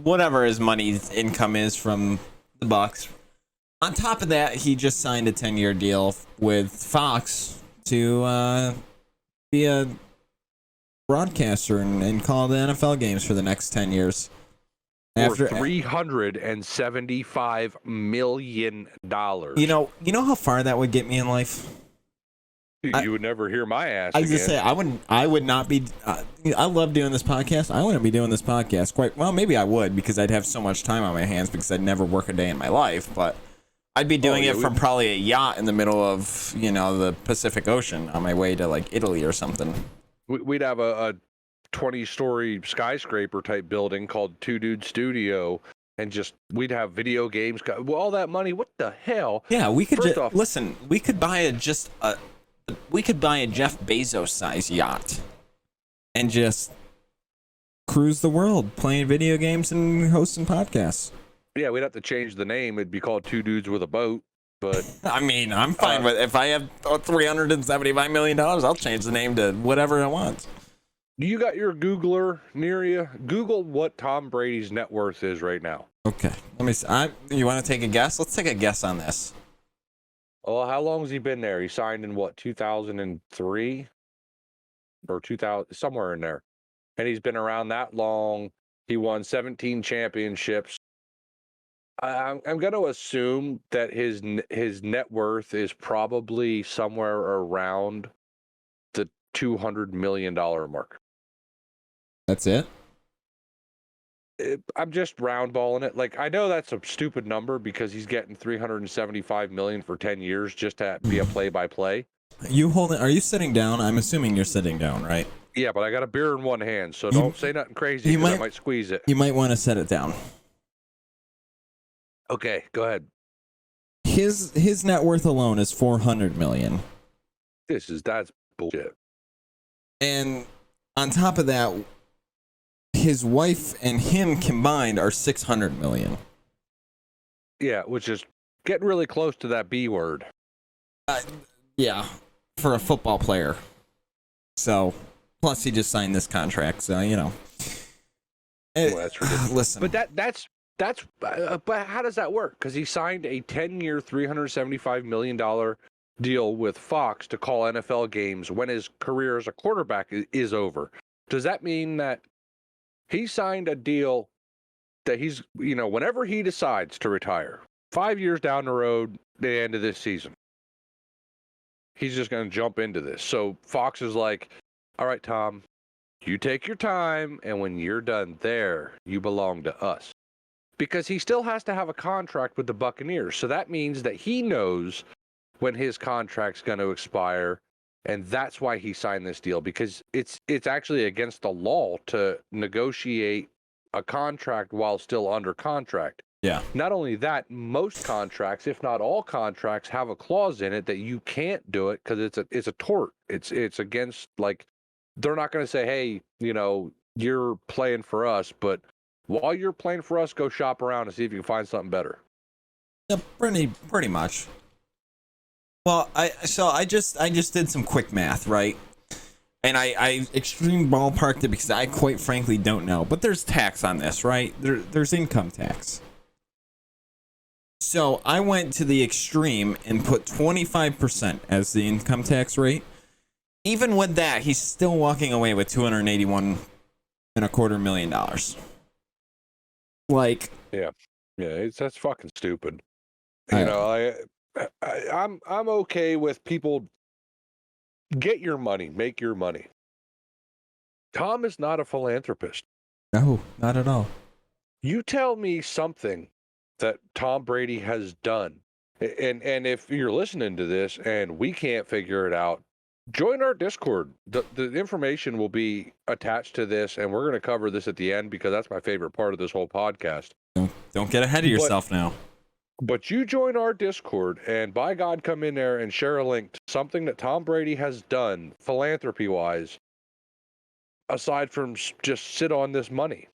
whatever his money's income is from the Bucks. On top of that, he just signed a 10-year deal with Fox to be a broadcaster and call the NFL games for the next 10 years. For $375 million. You know how far that would get me in life? You would never hear my ass I was again. gonna say I would not be. I love doing this podcast. I wouldn't be doing this podcast quite well. Maybe I would because I'd have so much time on my hands because I'd never work a day in my life. But I'd be doing it from probably a yacht in the middle of the Pacific Ocean on my way to like Italy or something. We'd have a 20-story skyscraper type building called Two Dude Studio, and we'd have video games. All that money, what the hell? Yeah, we could listen. We could buy a Jeff Bezos size yacht and just cruise the world playing video games and hosting podcasts. Yeah, we'd have to change the name. It'd be called Two Dudes with a Boat. But I mean, I'm fine with if I have $375 million, I'll change the name to whatever I want. You got your Googler near you? Google what Tom Brady's net worth is right now. Okay, let me see. You want to take a guess? Let's take a guess on this. Well, how long has he been there? He signed in 2003 or 2000, somewhere in there. And he's been around that long. He won 17 championships. I'm going to assume that his net worth is probably somewhere around the $200 million mark. That's it? I'm just roundballing it. Like, I know that's a stupid number because he's getting $375 million for 10 years just to be a play-by-play. Are you sitting down? I'm assuming you're sitting down, right? Yeah, but I got a beer in one hand, so don't say nothing crazy because I might squeeze it. You might want to set it down. Okay, go ahead. His net worth alone is $400 million. That's bullshit. And on top of that, his wife and him combined are $600 million. Yeah, which is getting really close to that B word. Yeah, for a football player. So, plus he just signed this contract, so Well, that's ridiculous. Listen, but but how does that work? Because he signed a 10-year, $375 million deal with Fox to call NFL games when his career as a quarterback is over. Does that mean that he signed a deal that he's, whenever he decides to retire, 5 years down the road, the end of this season, he's just going to jump into this? So Fox is like, all right, Tom, you take your time, and when you're done there, you belong to us. Because he still has to have a contract with the Buccaneers. So that means that he knows when his contract's going to expire, and that's why he signed this deal, because it's actually against the law to negotiate a contract while still under contract. Yeah. Not only that, most contracts, if not all contracts, have a clause in it that you can't do it because it's a tort. It's against, like, they're not going to say, hey, you're playing for us, but while you're playing for us, go shop around and see if you can find something better. Yeah, pretty much. Well, I just did some quick math, right? And I extreme ballparked it because I quite frankly don't know. But there's tax on this, right? There's income tax. So I went to the extreme and put 25% as the income tax rate. Even with that, he's still walking away with $281.25 million. Like, yeah, that's fucking stupid. I'm okay with people get your money, make your money. Tom is not a philanthropist. No, not at all. You tell me something that Tom Brady has done, and if you're listening to this and we can't figure it out, join our Discord. The information will be attached to this, and we're going to cover this at the end because that's my favorite part of this whole podcast. Don't get ahead of yourself now. But you join our Discord, and by God, come in there and share a link to something that Tom Brady has done philanthropy-wise, aside from just sit on this money.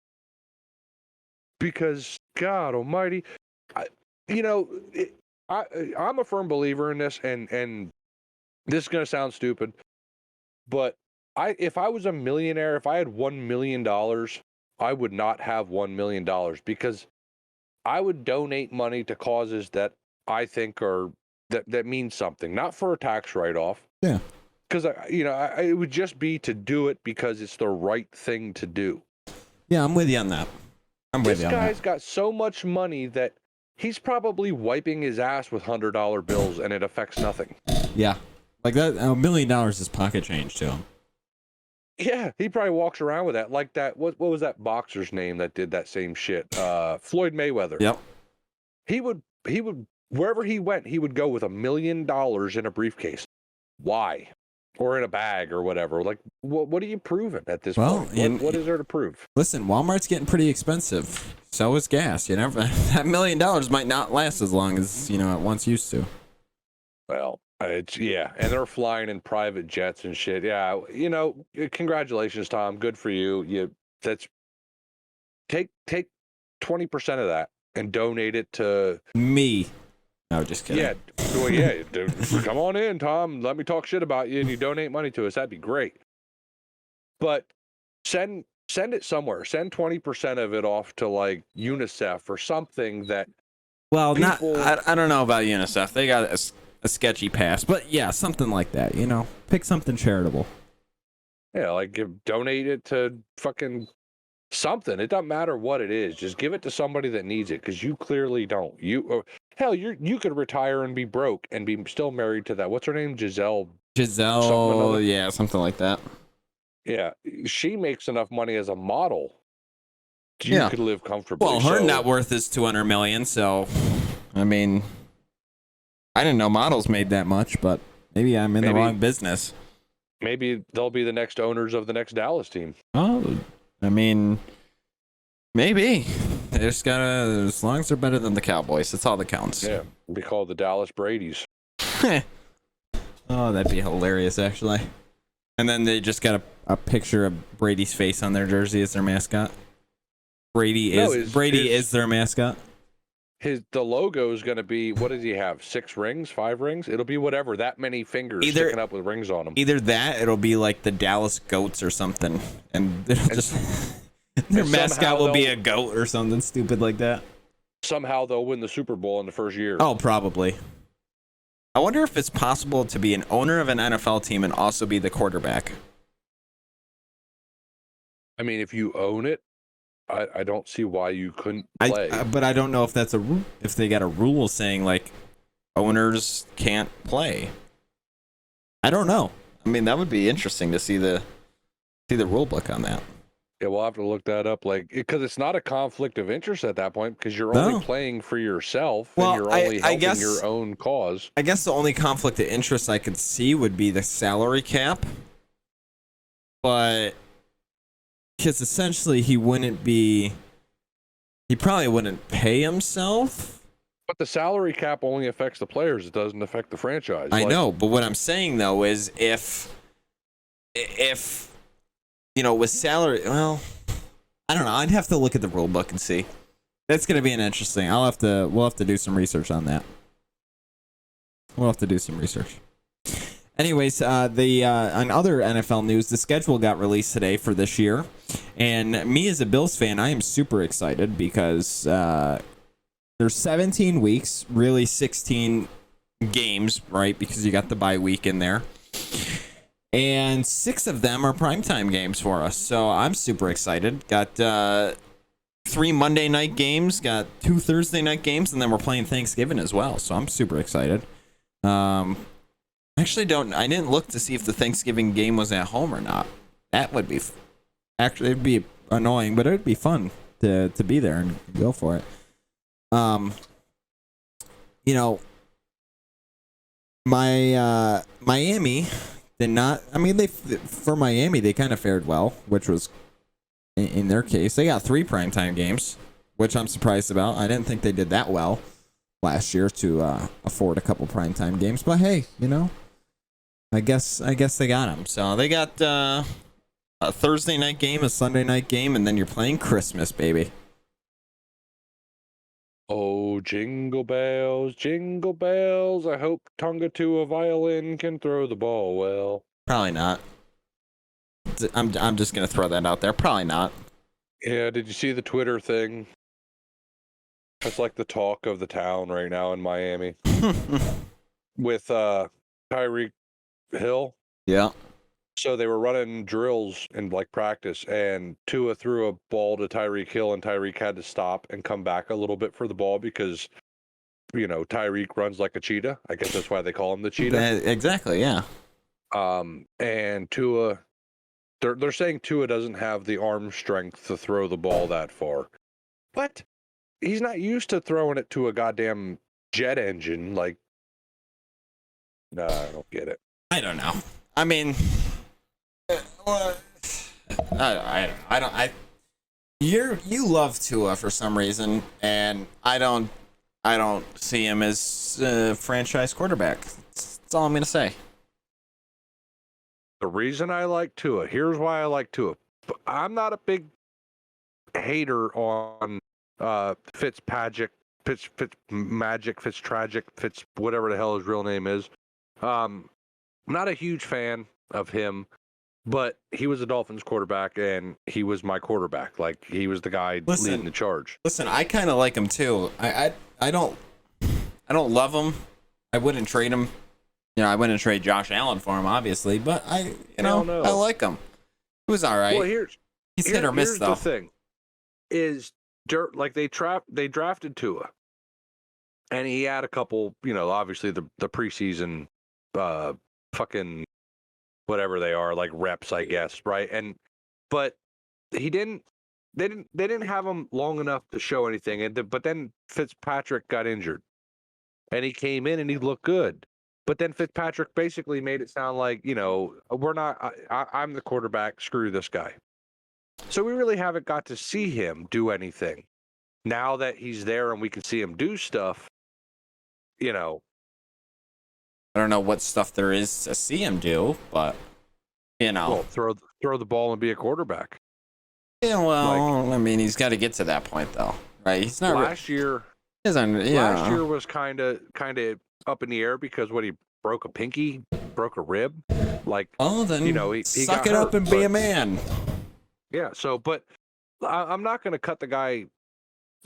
Because, God almighty, I'm a firm believer in this, and this is going to sound stupid, but if I was a millionaire, if I had $1 million, I would not have $1 million because I would donate money to causes that I think are that mean something, not for a tax write-off. Yeah. Because it would just be to do it because it's the right thing to do. Yeah, I'm with you on that. This guy's got so much money that he's probably wiping his ass with $100 bills, and it affects nothing. Yeah, like that. $1 million is pocket change to him. Yeah, he probably walks around with that. Like that. What was that boxer's name that did that same shit? Floyd Mayweather. Yep. He would wherever he went, he would go with $1 million in a briefcase. Why? Or in a bag or whatever. Like, what are you proving at this point? What is there to prove? Listen, Walmart's getting pretty expensive. So is gas. You know, that $1 million might not last as long as it once used to. Well, and they're flying in private jets and shit. Yeah, congratulations, Tom. Good for you. Take 20% of that and donate it to me. No, just kidding. Yeah, well, yeah, dude, come on in, Tom. Let me talk shit about you, and you donate money to us. That'd be great. But send it somewhere. Send 20% of it off to like UNICEF or something that. Well, I don't know about UNICEF. They got a sketchy past, but yeah, something like that. Pick something charitable. Yeah, like donate it to fucking something. It doesn't matter what it is. Just give it to somebody that needs it, because you clearly don't. Hell, you could retire and be broke and be still married to that. What's her name? Giselle, yeah, something like that. Yeah, she makes enough money as a model. You could live comfortably. Well, her net worth is $200 million. So, I mean, I didn't know models made that much, but maybe I'm in the wrong business. Maybe they'll be the next owners of the next Dallas team. Oh, I mean, maybe. They just gotta, as long as they're better than the Cowboys, that's all that counts. Yeah, be called the Dallas Brady's. Oh, that'd be hilarious, actually. And then they just got a picture of Brady's face on their jersey as their mascot. Brady is their mascot. The logo is going to be, what does he have? 6 rings, 5 rings? It'll be whatever. That many fingers sticking up with rings on them. Either that, it'll be like the Dallas Goats or something, and it'll just their mascot will be a goat or something stupid like that. Somehow they'll win the Super Bowl in the first year. Oh, probably. I wonder if it's possible to be an owner of an NFL team and also be the quarterback. I mean, if you own it, I don't see why you couldn't play. But I don't know if that's if they got a rule saying like owners can't play. I don't know. I mean, that would be interesting to see the rule book on that. Yeah, we'll have to look that up, because it's not a conflict of interest at that point, because you're only playing for yourself, and you're only helping your own cause. I guess the only conflict of interest I could see would be the salary cap, but because essentially he probably wouldn't pay himself. But the salary cap only affects the players; it doesn't affect the franchise. I know, but what I'm saying though is if with salary, well, I don't know. I'd have to look at the rule book and see. That's going to be an interesting. We'll have to do some research on that. We'll have to do some research. Anyways, on other NFL news, the schedule got released today for this year, and me as a Bills fan, I am super excited because there's 17 weeks, really 16 games, right? Because you got the bye week in there. And 6 of them are primetime games for us. So I'm super excited. Got 3 Monday night games, got 2 Thursday night games, and then we're playing Thanksgiving as well. So I'm super excited. I didn't look to see if the Thanksgiving game was at home or not. That would be, it'd be annoying, but it'd be fun to be there and go for it. Miami did not. I mean, for Miami, they kind of fared well, which was in their case. They got 3 primetime games, which I'm surprised about. I didn't think they did that well last year to afford a couple primetime games, but hey, I guess they got them. So they got a Thursday night game, a Sunday night game, and then you're playing Christmas, baby. Oh, jingle bells, I hope Tonga to a violin can throw the ball well. Probably not. I'm just gonna throw that out there. Probably not. Yeah, did you see the Twitter thing? That's like the talk of the town right now in Miami with Tyreek Hill. Yeah. So they were running drills in like practice, and Tua threw a ball to Tyreek Hill, and Tyreek had to stop and come back a little bit for the ball because, Tyreek runs like a cheetah. I guess that's why they call him the cheetah. Exactly. Yeah. And Tua, they're saying Tua doesn't have the arm strength to throw the ball that far. What? He's not used to throwing it to a goddamn jet engine. Like, no, I don't get it. I don't know. I mean, I don't. You love Tua for some reason, and I don't see him as a franchise quarterback. That's all I'm gonna say. The reason I like Tua, here's why I like Tua. I'm not a big hater on Fitzpatrick, Fitztragic, whatever the hell his real name is. I'm not a huge fan of him, but he was a Dolphins quarterback, and he was my quarterback. Like, he was the guy leading the charge. Listen, I kind of like him too. I don't love him. I wouldn't trade him. I wouldn't trade Josh Allen for him, obviously, but I like him. He was all right. Well, he's hit or miss, here's though. The thing is, like, they drafted Tua, and he had a couple, obviously the preseason, fucking whatever they are, like reps, I guess, right? But they didn't have him long enough to show anything, but then Fitzpatrick got injured, and he came in and he looked good. But then Fitzpatrick basically made it sound like, we're not, I'm the quarterback, screw this guy. So we really haven't got to see him do anything. Now that he's there and we can see him do stuff, I don't know what stuff there is to see him do, but, Well, throw the ball and be a quarterback. Yeah, well, I mean, he's got to get to that point, though, right? He's not last year. Last year was kind of up in the air because he broke a rib. Like, then he suck got it up hurt, and be a man. Yeah. So, but I'm not going to cut the guy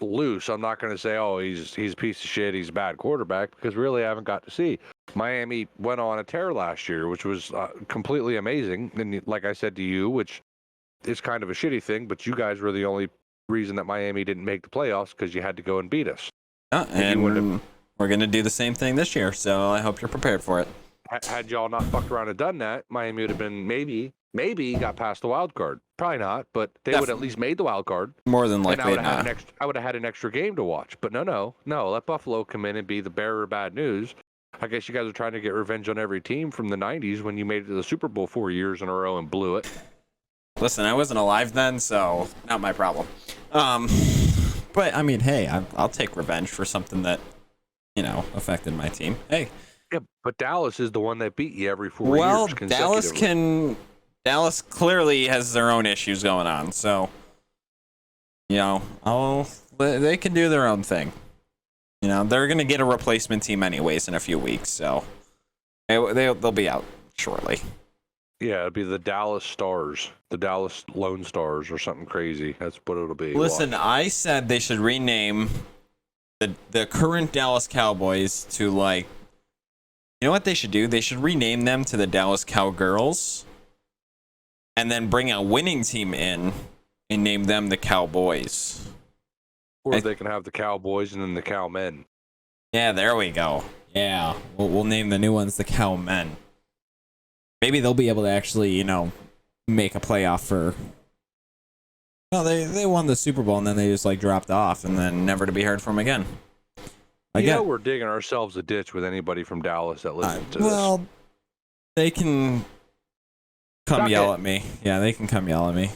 loose. I'm not going to say, oh, he's a piece of shit, he's a bad quarterback, because really I haven't got to see. Miami went on a tear last year, which was completely amazing. And like I said to you, which is kind of a shitty thing, but you guys were the only reason that Miami didn't make the playoffs, because you had to go and beat us. And we're going to do the same thing this year, so I hope you're prepared for it. Had y'all not fucked around and done that, Miami would have been maybe got past the wild card. Probably not, but they would at least made the wild card. More than likely not. I would have had an extra game to watch. But no. Let Buffalo come in and be the bearer of bad news. I guess you guys are trying to get revenge on every team from the 90s when you made it to the Super Bowl 4 years in a row and blew it. Listen, I wasn't alive then, so not my problem. But, I mean, hey, I'll take revenge for something that, affected my team. Hey. Yeah, but Dallas is the one that beat you every 4 years consecutively. Dallas clearly has their own issues going on, so, they can do their own thing. They're going to get a replacement team anyways in a few weeks, so they'll be out shortly. Yeah, it'll be the Dallas Stars, the Dallas Lone Stars, or something crazy. That's what it'll be. Listen, I said they should rename the current Dallas Cowboys to, like, you know what they should do? They should rename them to the Dallas Cowgirls, and then bring a winning team in and name them the Cowboys. Or they can have the Cowboys and then the Cowmen. Yeah, there we go. Yeah, we'll name the new ones the Cowmen. Maybe they'll be able to actually, make a playoff for. Well, they won the Super Bowl and then they just dropped off and then never to be heard from again. We're digging ourselves a ditch with anybody from Dallas that listens to this. Well, they can come yell at me. Yeah, they can come yell at me.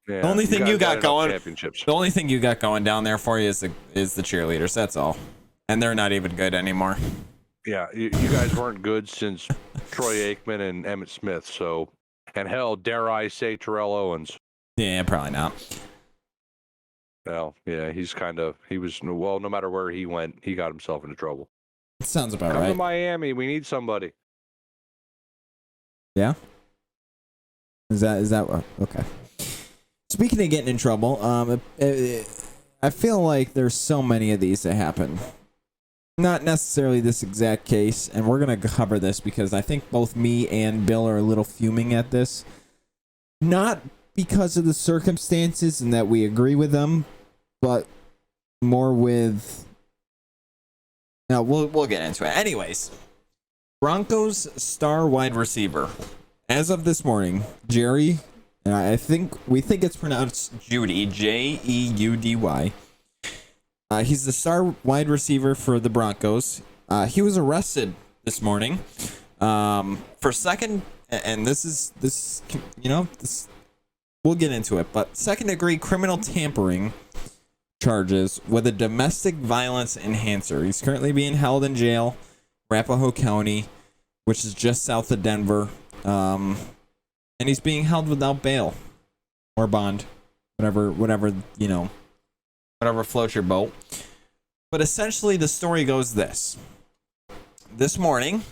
Yeah, the only thing you got going, championships. The only thing you got going down there for you is the cheerleaders. That's all, and they're not even good anymore. Yeah, you guys weren't good since Troy Aikman and Emmitt Smith. So, and hell, dare I say Terrell Owens? Yeah, probably not. Well, yeah, no matter where he went, he got himself into trouble. Sounds about right. Come to Miami, we need somebody. Yeah. Is that okay? Speaking of getting in trouble, I feel like there's so many of these that happen. Not necessarily this exact case, and we're gonna cover this because I think both me and Bill are a little fuming at this. Not because of the circumstances and that we agree with them, but more with. No, we'll get into it. Anyways, Broncos star wide receiver, as of this morning, Jerry. And we think it's pronounced Judy, Jeudy. He's the star wide receiver for the Broncos. He was arrested this morning for second, and this we'll get into it, but second-degree criminal tampering charges with a domestic violence enhancer. He's currently being held in jail, Arapahoe County, which is just south of Denver. And he's being held without bail or bond, whatever floats your boat. But essentially, the story goes this: this morning,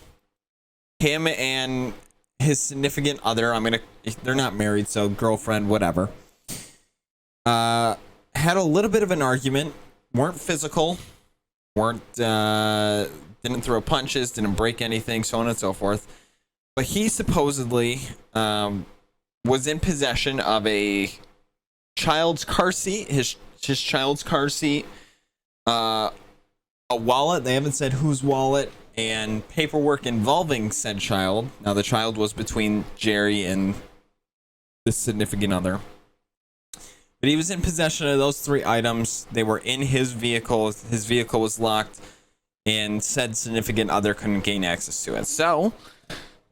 him and his significant other, they're not married, so girlfriend, whatever, had a little bit of an argument. Weren't physical, didn't throw punches, didn't break anything, so on and so forth. But he supposedly was in possession of a child's car seat, his child's car seat, a wallet. They haven't said whose wallet, and paperwork involving said child. Now, the child was between Jerry and this significant other. But he was in possession of those three items. They were in his vehicle. His vehicle was locked, and said significant other couldn't gain access to it. So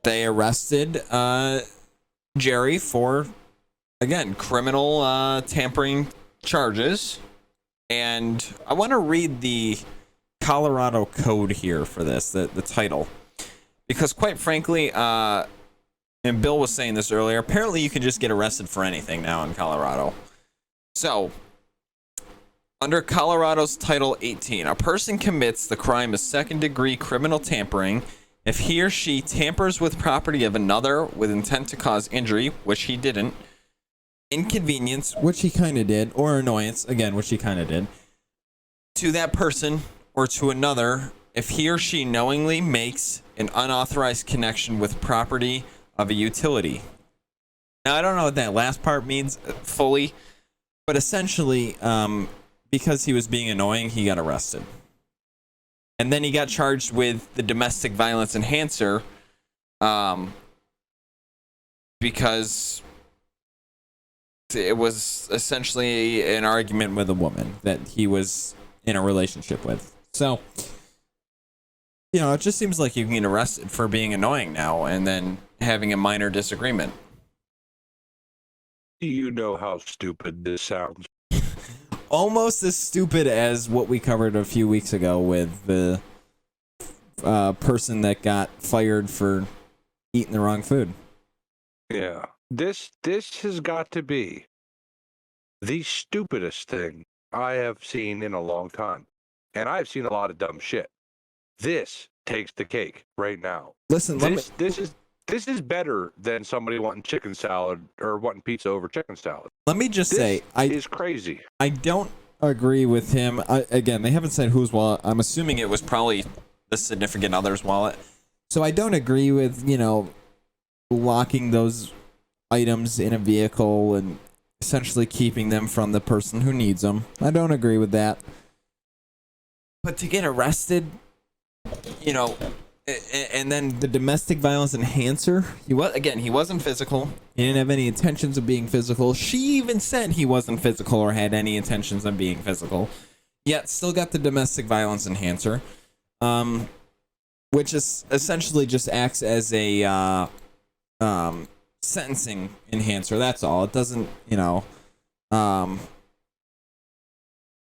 they arrested Jerry for, again, criminal tampering charges. And I want to read the Colorado code here for this, the title. Because quite frankly, and Bill was saying this earlier, apparently you can just get arrested for anything now in Colorado. So, under Colorado's Title 18, a person commits the crime of second-degree criminal tampering if he or she tampers with property of another with intent to cause injury, which he didn't, inconvenience, which he kind of did, or annoyance, again, which he kind of did, to that person or to another if he or she knowingly makes an unauthorized connection with property of a utility. Now, I don't know what that last part means fully, but essentially, because he was being annoying, he got arrested. And then he got charged with the domestic violence enhancer because it was essentially an argument with a woman that he was in a relationship with. So, it just seems like you can get arrested for being annoying now and then having a minor disagreement. You know how stupid this sounds. Almost as stupid as what we covered a few weeks ago with the person that got fired for eating the wrong food. Yeah. This has got to be the stupidest thing I have seen in a long time. And I've seen a lot of dumb shit. This takes the cake right now. Listen, this is better than somebody wanting chicken salad or wanting pizza over chicken salad. Let me just say, is crazy. I don't agree with him. Again, they haven't said whose wallet. I'm assuming it was probably the significant other's wallet. So I don't agree with, locking those items in a vehicle and essentially keeping them from the person who needs them. I don't agree with that. But to get arrested, and then the domestic violence enhancer, he wasn't physical. He didn't have any intentions of being physical. She even said he wasn't physical or had any intentions of being physical. Yet still got the domestic violence enhancer, which is essentially just acts as a sentencing enhancer. That's all. It doesn't,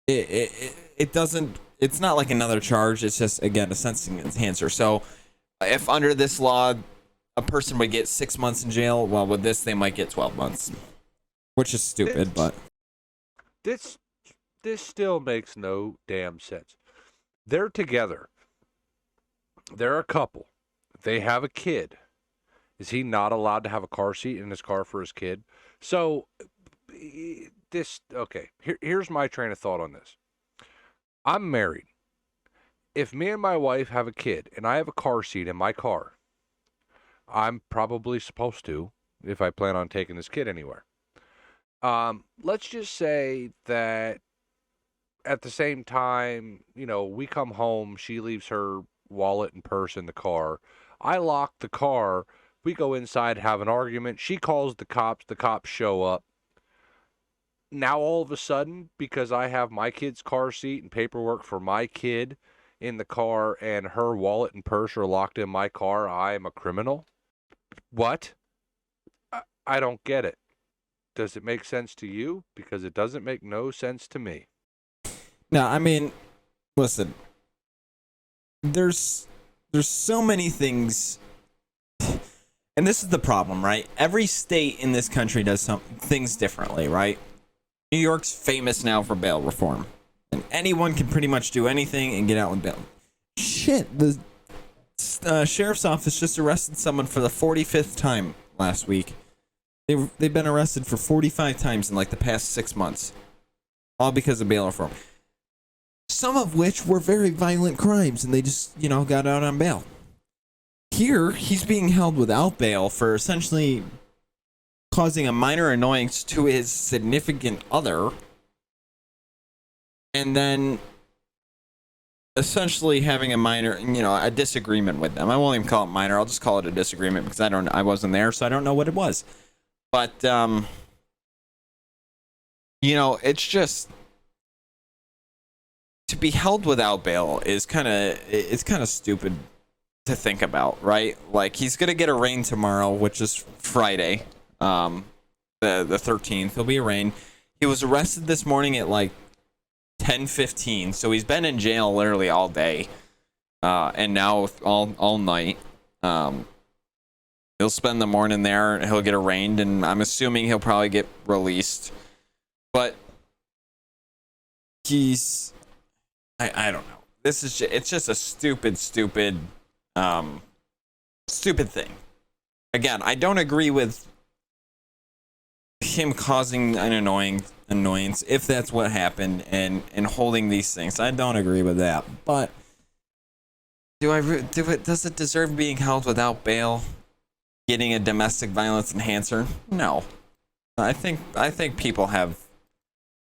it doesn't. It's not like another charge. It's just, again, a sentencing enhancer. So if under this law, a person would get 6 months in jail, well, with this, they might get 12 months, which is stupid, but this still makes no damn sense. They're together. They're a couple. They have a kid. Is he not allowed to have a car seat in his car for his kid? So okay, here's my train of thought on this. I'm married. If me and my wife have a kid and I have a car seat in my car, I'm probably supposed to, if I plan on taking this kid anywhere. Let's just say that at the same time, we come home, she leaves her wallet and purse in the car. I lock the car. We go inside, have an argument. She calls the cops show up. Now all of a sudden, because I have my kid's car seat and paperwork for my kid in the car and her wallet and purse are locked in my car, I am a criminal? What? I don't get it. Does it make sense to you? Because it doesn't make no sense to me. No, I mean, listen. There's so many things, and this is the problem, right? Every state in this country does some things differently, right? New York's famous now for bail reform, and anyone can pretty much do anything and get out with bail. Shit, the sheriff's office just arrested someone for the 45th time last week. They've been arrested for 45 times in like the past 6 months, all because of bail reform. Some of which were very violent crimes, and they just, got out on bail. Here, he's being held without bail for essentially causing a minor annoyance to his significant other, and then essentially having a minor, a disagreement with them. I won't even call it minor. I'll just call it a disagreement because I wasn't there, so I don't know what it was. But, it's just, to be held without bail is kind of stupid to think about, right? Like, he's gonna get arraigned tomorrow, which is Friday, the 13th. He'll be arraigned. He was arrested this morning at like 10:15, so he's been in jail literally all day, and now all night. He'll spend the morning there, and he'll get arraigned, and I'm assuming he'll probably get released. But I don't know. It's just a stupid thing. Again, I don't agree with him causing an annoyance if that's what happened and holding these things. I don't agree with that. But does it deserve being held without bail? Getting a domestic violence enhancer? No. I think people have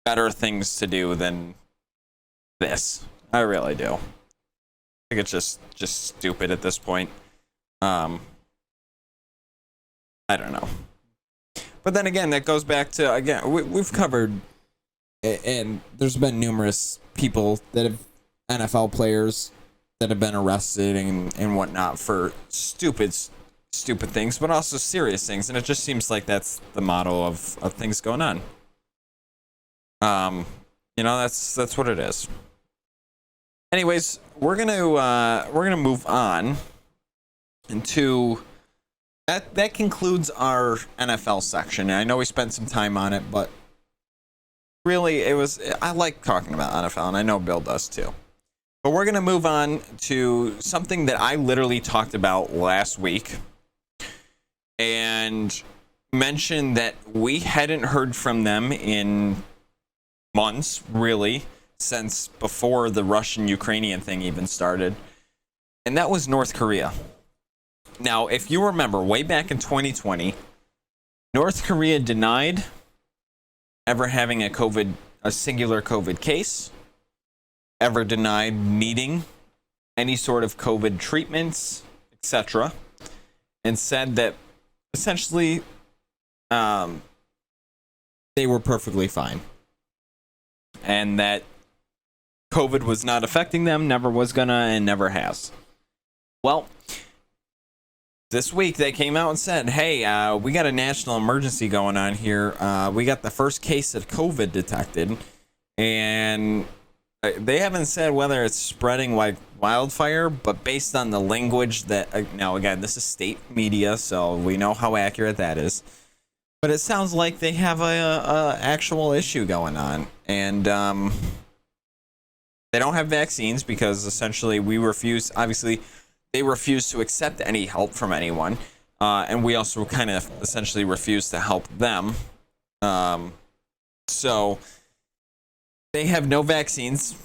better things to do than this. I really do. I think it's just stupid at this point. I don't know. But then again, that goes back to, again, we've covered, and there's been numerous people that have, NFL players that have been arrested and whatnot for stupid things, but also serious things. And it just seems like that's the motto of things going on. That's what it is. Anyways, we're gonna move on into that concludes our NFL section. And I know we spent some time on it, but really I like talking about NFL, and I know Bill does too. But we're gonna move on to something that I literally talked about last week and mentioned that we hadn't heard from them in months, really, since before the Russian-Ukrainian thing even started. And that was North Korea. Now, if you remember, way back in 2020, North Korea denied ever having a singular COVID case, ever denied needing any sort of COVID treatments, etc., and said that essentially they were perfectly fine. And that COVID was not affecting them, never was gonna, and never has. Well, this week they came out and said, hey, we got a national emergency going on here. We got the first case of COVID detected, and they haven't said whether it's spreading like wildfire, but based on the language that, now again, this is state media, so we know how accurate that is. But it sounds like they have a actual issue going on, and they don't have vaccines because essentially obviously they refuse to accept any help from anyone. and we also kind of essentially refuse to help them. So they have no vaccines.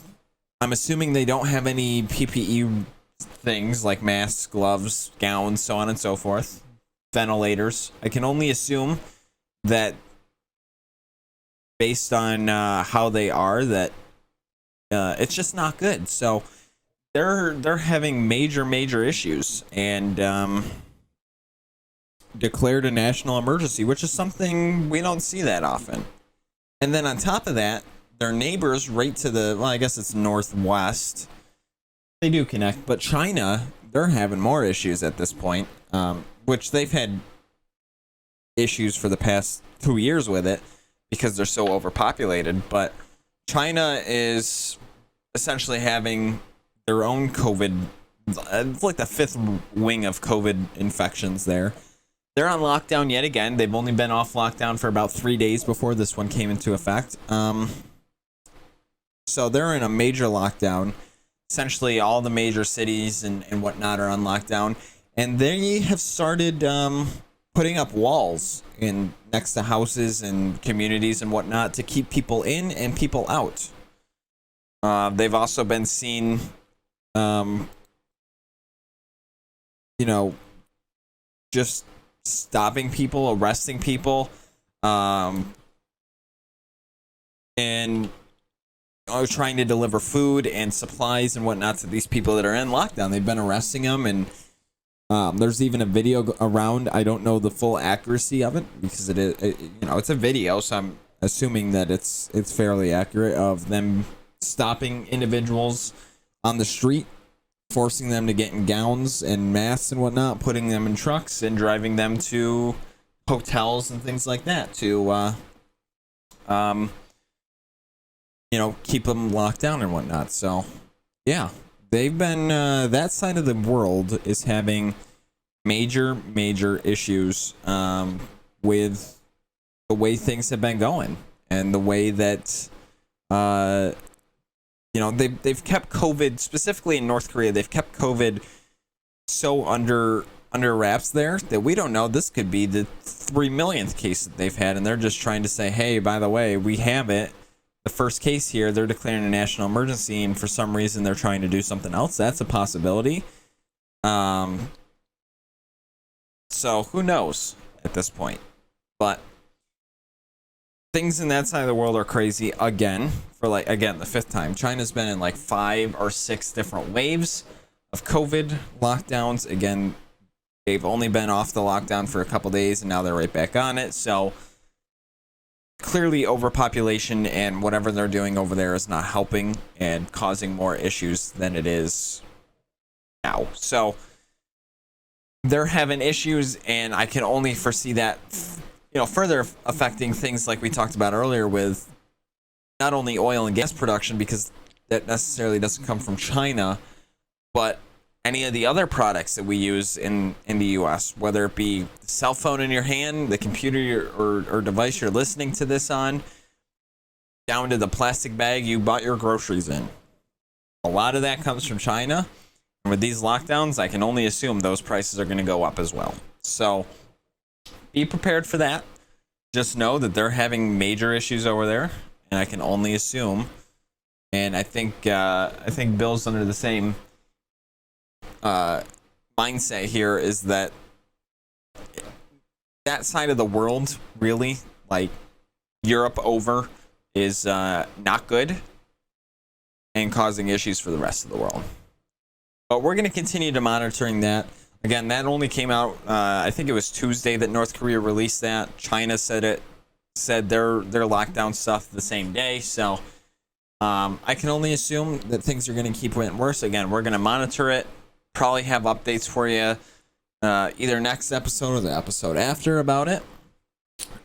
I'm assuming they don't have any PPE things like masks, gloves, gowns, so on and so forth. Ventilators. I can only assume that based on how they are, that it's just not good. So they're having major issues and declared a national emergency, which is something we don't see that often. And then on top of that, their neighbors right to the, well, I guess it's northwest. They do connect, but China, they're having more issues at this point, which they've had issues for the past 2 years with it because they're so overpopulated. But China is essentially having their own COVID, it's like the fifth wing of COVID infections there. They're on lockdown yet again. They've only been off lockdown for about 3 days before this one came into effect. So they're in a major lockdown. Essentially, all the major cities and whatnot are on lockdown. And they have started putting up walls in next to houses and communities and whatnot to keep people in and people out. They've also been seen, just stopping people, arresting people, and trying to deliver food and supplies and whatnot to these people that are in lockdown. They've been arresting them, and there's even a video around. I don't know the full accuracy of it because it's a video, so I'm assuming that it's fairly accurate, of them stopping individuals on the street, forcing them to get in gowns and masks and whatnot, putting them in trucks and driving them to hotels and things like that to keep them locked down and whatnot. So yeah, they've been that side of the world is having major issues with the way things have been going and the way that they've kept COVID, specifically in North Korea, they've kept COVID so under wraps there that we don't know. This could be the 3 millionth case that they've had, and they're just trying to say, hey, by the way, we have it. The first case here, they're declaring a national emergency, and for some reason they're trying to do something else. That's a possibility. So who knows at this point? But things in that side of the world are crazy again, for the fifth time. China's been in 5 or 6 different waves of COVID lockdowns. Again, they've only been off the lockdown for a couple days and now they're right back on it. So clearly overpopulation and whatever they're doing over there is not helping and causing more issues than it is now. So they're having issues, and I can only foresee that further affecting things like we talked about earlier with not only oil and gas production, because that necessarily doesn't come from China, but any of the other products that we use in the US, whether it be the cell phone in your hand, the computer or device you're listening to this on, down to the plastic bag you bought your groceries in. A lot of that comes from China. And with these lockdowns, I can only assume those prices are going to go up as well. So be prepared for that. Just know that they're having major issues over there, and I can only assume. And I think Bill's under the same mindset here, is that side of the world, really, like Europe over, is not good and causing issues for the rest of the world. But we're going to continue to monitoring that. Again, that only came out, I think it was Tuesday that North Korea released that. China said their lockdown stuff the same day. So I can only assume that things are going to keep getting worse. Again, we're going to monitor it. Probably have updates for you either next episode or the episode after about it.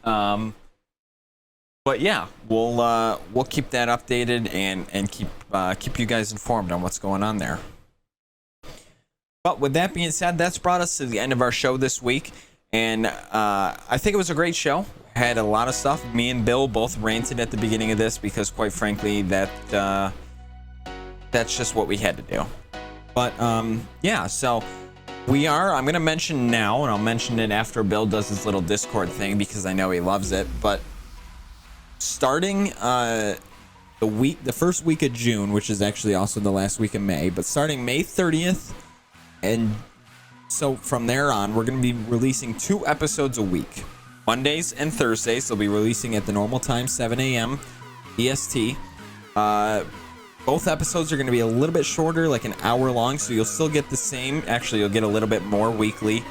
But yeah, we'll keep that updated and keep you guys informed on what's going on there. But with that being said, that's brought us to the end of our show this week. And I think it was a great show. Had a lot of stuff. Me and Bill both ranted at the beginning of this because, quite frankly, that's just what we had to do. But yeah, so We are. I'm going to mention now, and I'll mention it after Bill does his little Discord thing because I know he loves it. But starting the first week of June, which is actually also the last week of May, but starting May 30th, and so from there on, we're going to be releasing 2 episodes a week. Mondays and Thursdays, they'll be releasing at the normal time, 7 a.m. EST. Both episodes are going to be a little bit shorter, like an hour long, so you'll still get the same. Actually, you'll get a little bit more weekly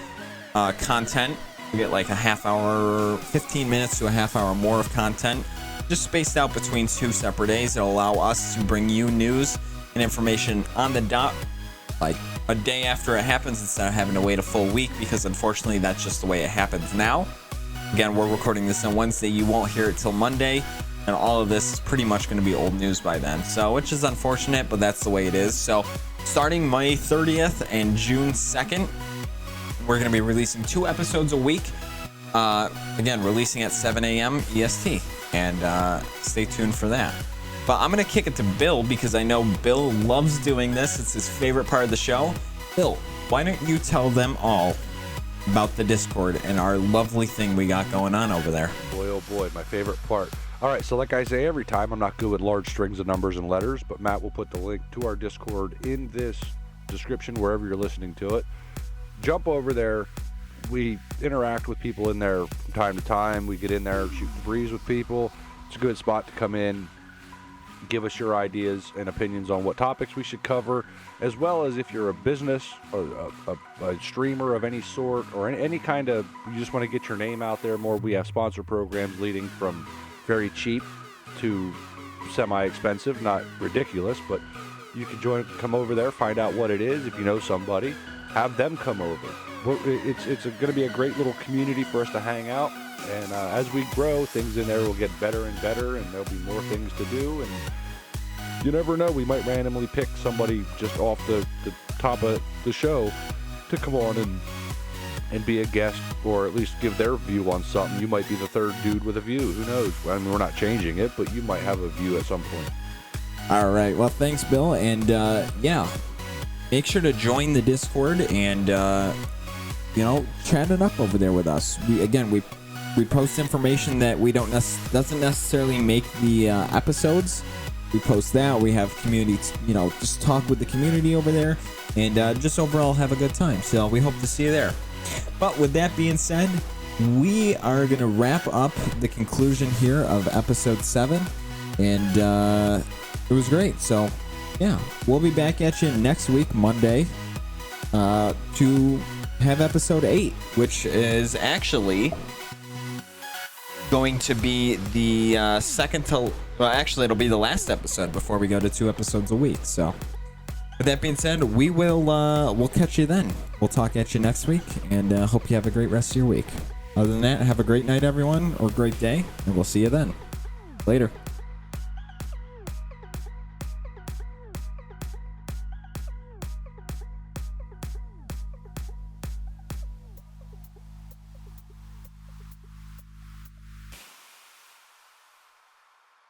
content. You get like a half hour, 15 minutes to a half hour more of content, just spaced out between 2 separate days. It'll allow us to bring you news and information on the dot, like a day after it happens, instead of having to wait a full week, because unfortunately that's just the way it happens now. Again, we're recording this on Wednesday. You won't hear it till Monday, and all of this is pretty much going to be old news by then. So, which is unfortunate, but that's the way it is. So, starting May 30th and June 2nd, we're going to be releasing 2 episodes a week. Again, releasing at 7 a.m. EST, and stay tuned for that. But I'm going to kick it to Bill because I know Bill loves doing this. It's his favorite part of the show. Bill, why don't you tell them all about the Discord and our lovely thing we got going on over there? Boy, oh boy, my favorite part. All right, so like I say every time, I'm not good with large strings of numbers and letters, but Matt will put the link to our Discord in this description wherever you're listening to it. Jump over there. We interact with people in there from time to time. We get in there, shoot the breeze with people. It's a good spot to come in, give us your ideas and opinions on what topics we should cover, as well as if you're a business or a streamer of any sort, or any kind of, you just want to get your name out there more. We have sponsor programs leading from very cheap to semi-expensive, not ridiculous, but you can come over there, find out what it is. If you know somebody, have them come over. It's going to be a great little community for us to hang out. And as we grow, things in there will get better and better, and there'll be more things to do. And you never know, we might randomly pick somebody just off the top of the show to come on and be a guest, or at least give their view on something. You might be the third dude with a view. Who knows? I mean, we're not changing it, but you might have a view at some point. All right. Well, thanks, Bill. And yeah, make sure to join the Discord and chat it up over there with us. We post information that we doesn't necessarily make the episodes. We post that. We have community, just talk with the community over there, and just overall have a good time. So we hope to see you there. But with that being said, we are going to wrap up the conclusion here of episode 7, and it was great. So yeah, we'll be back at you next week, Monday, to have episode 8, which is actually going to be the it'll be the last episode before we go to 2 episodes a week. So with that being said, we'll catch you then. We'll talk at you next week, and hope you have a great rest of your week. Other than that, have a great night, everyone, or great day, and we'll see you then. Later.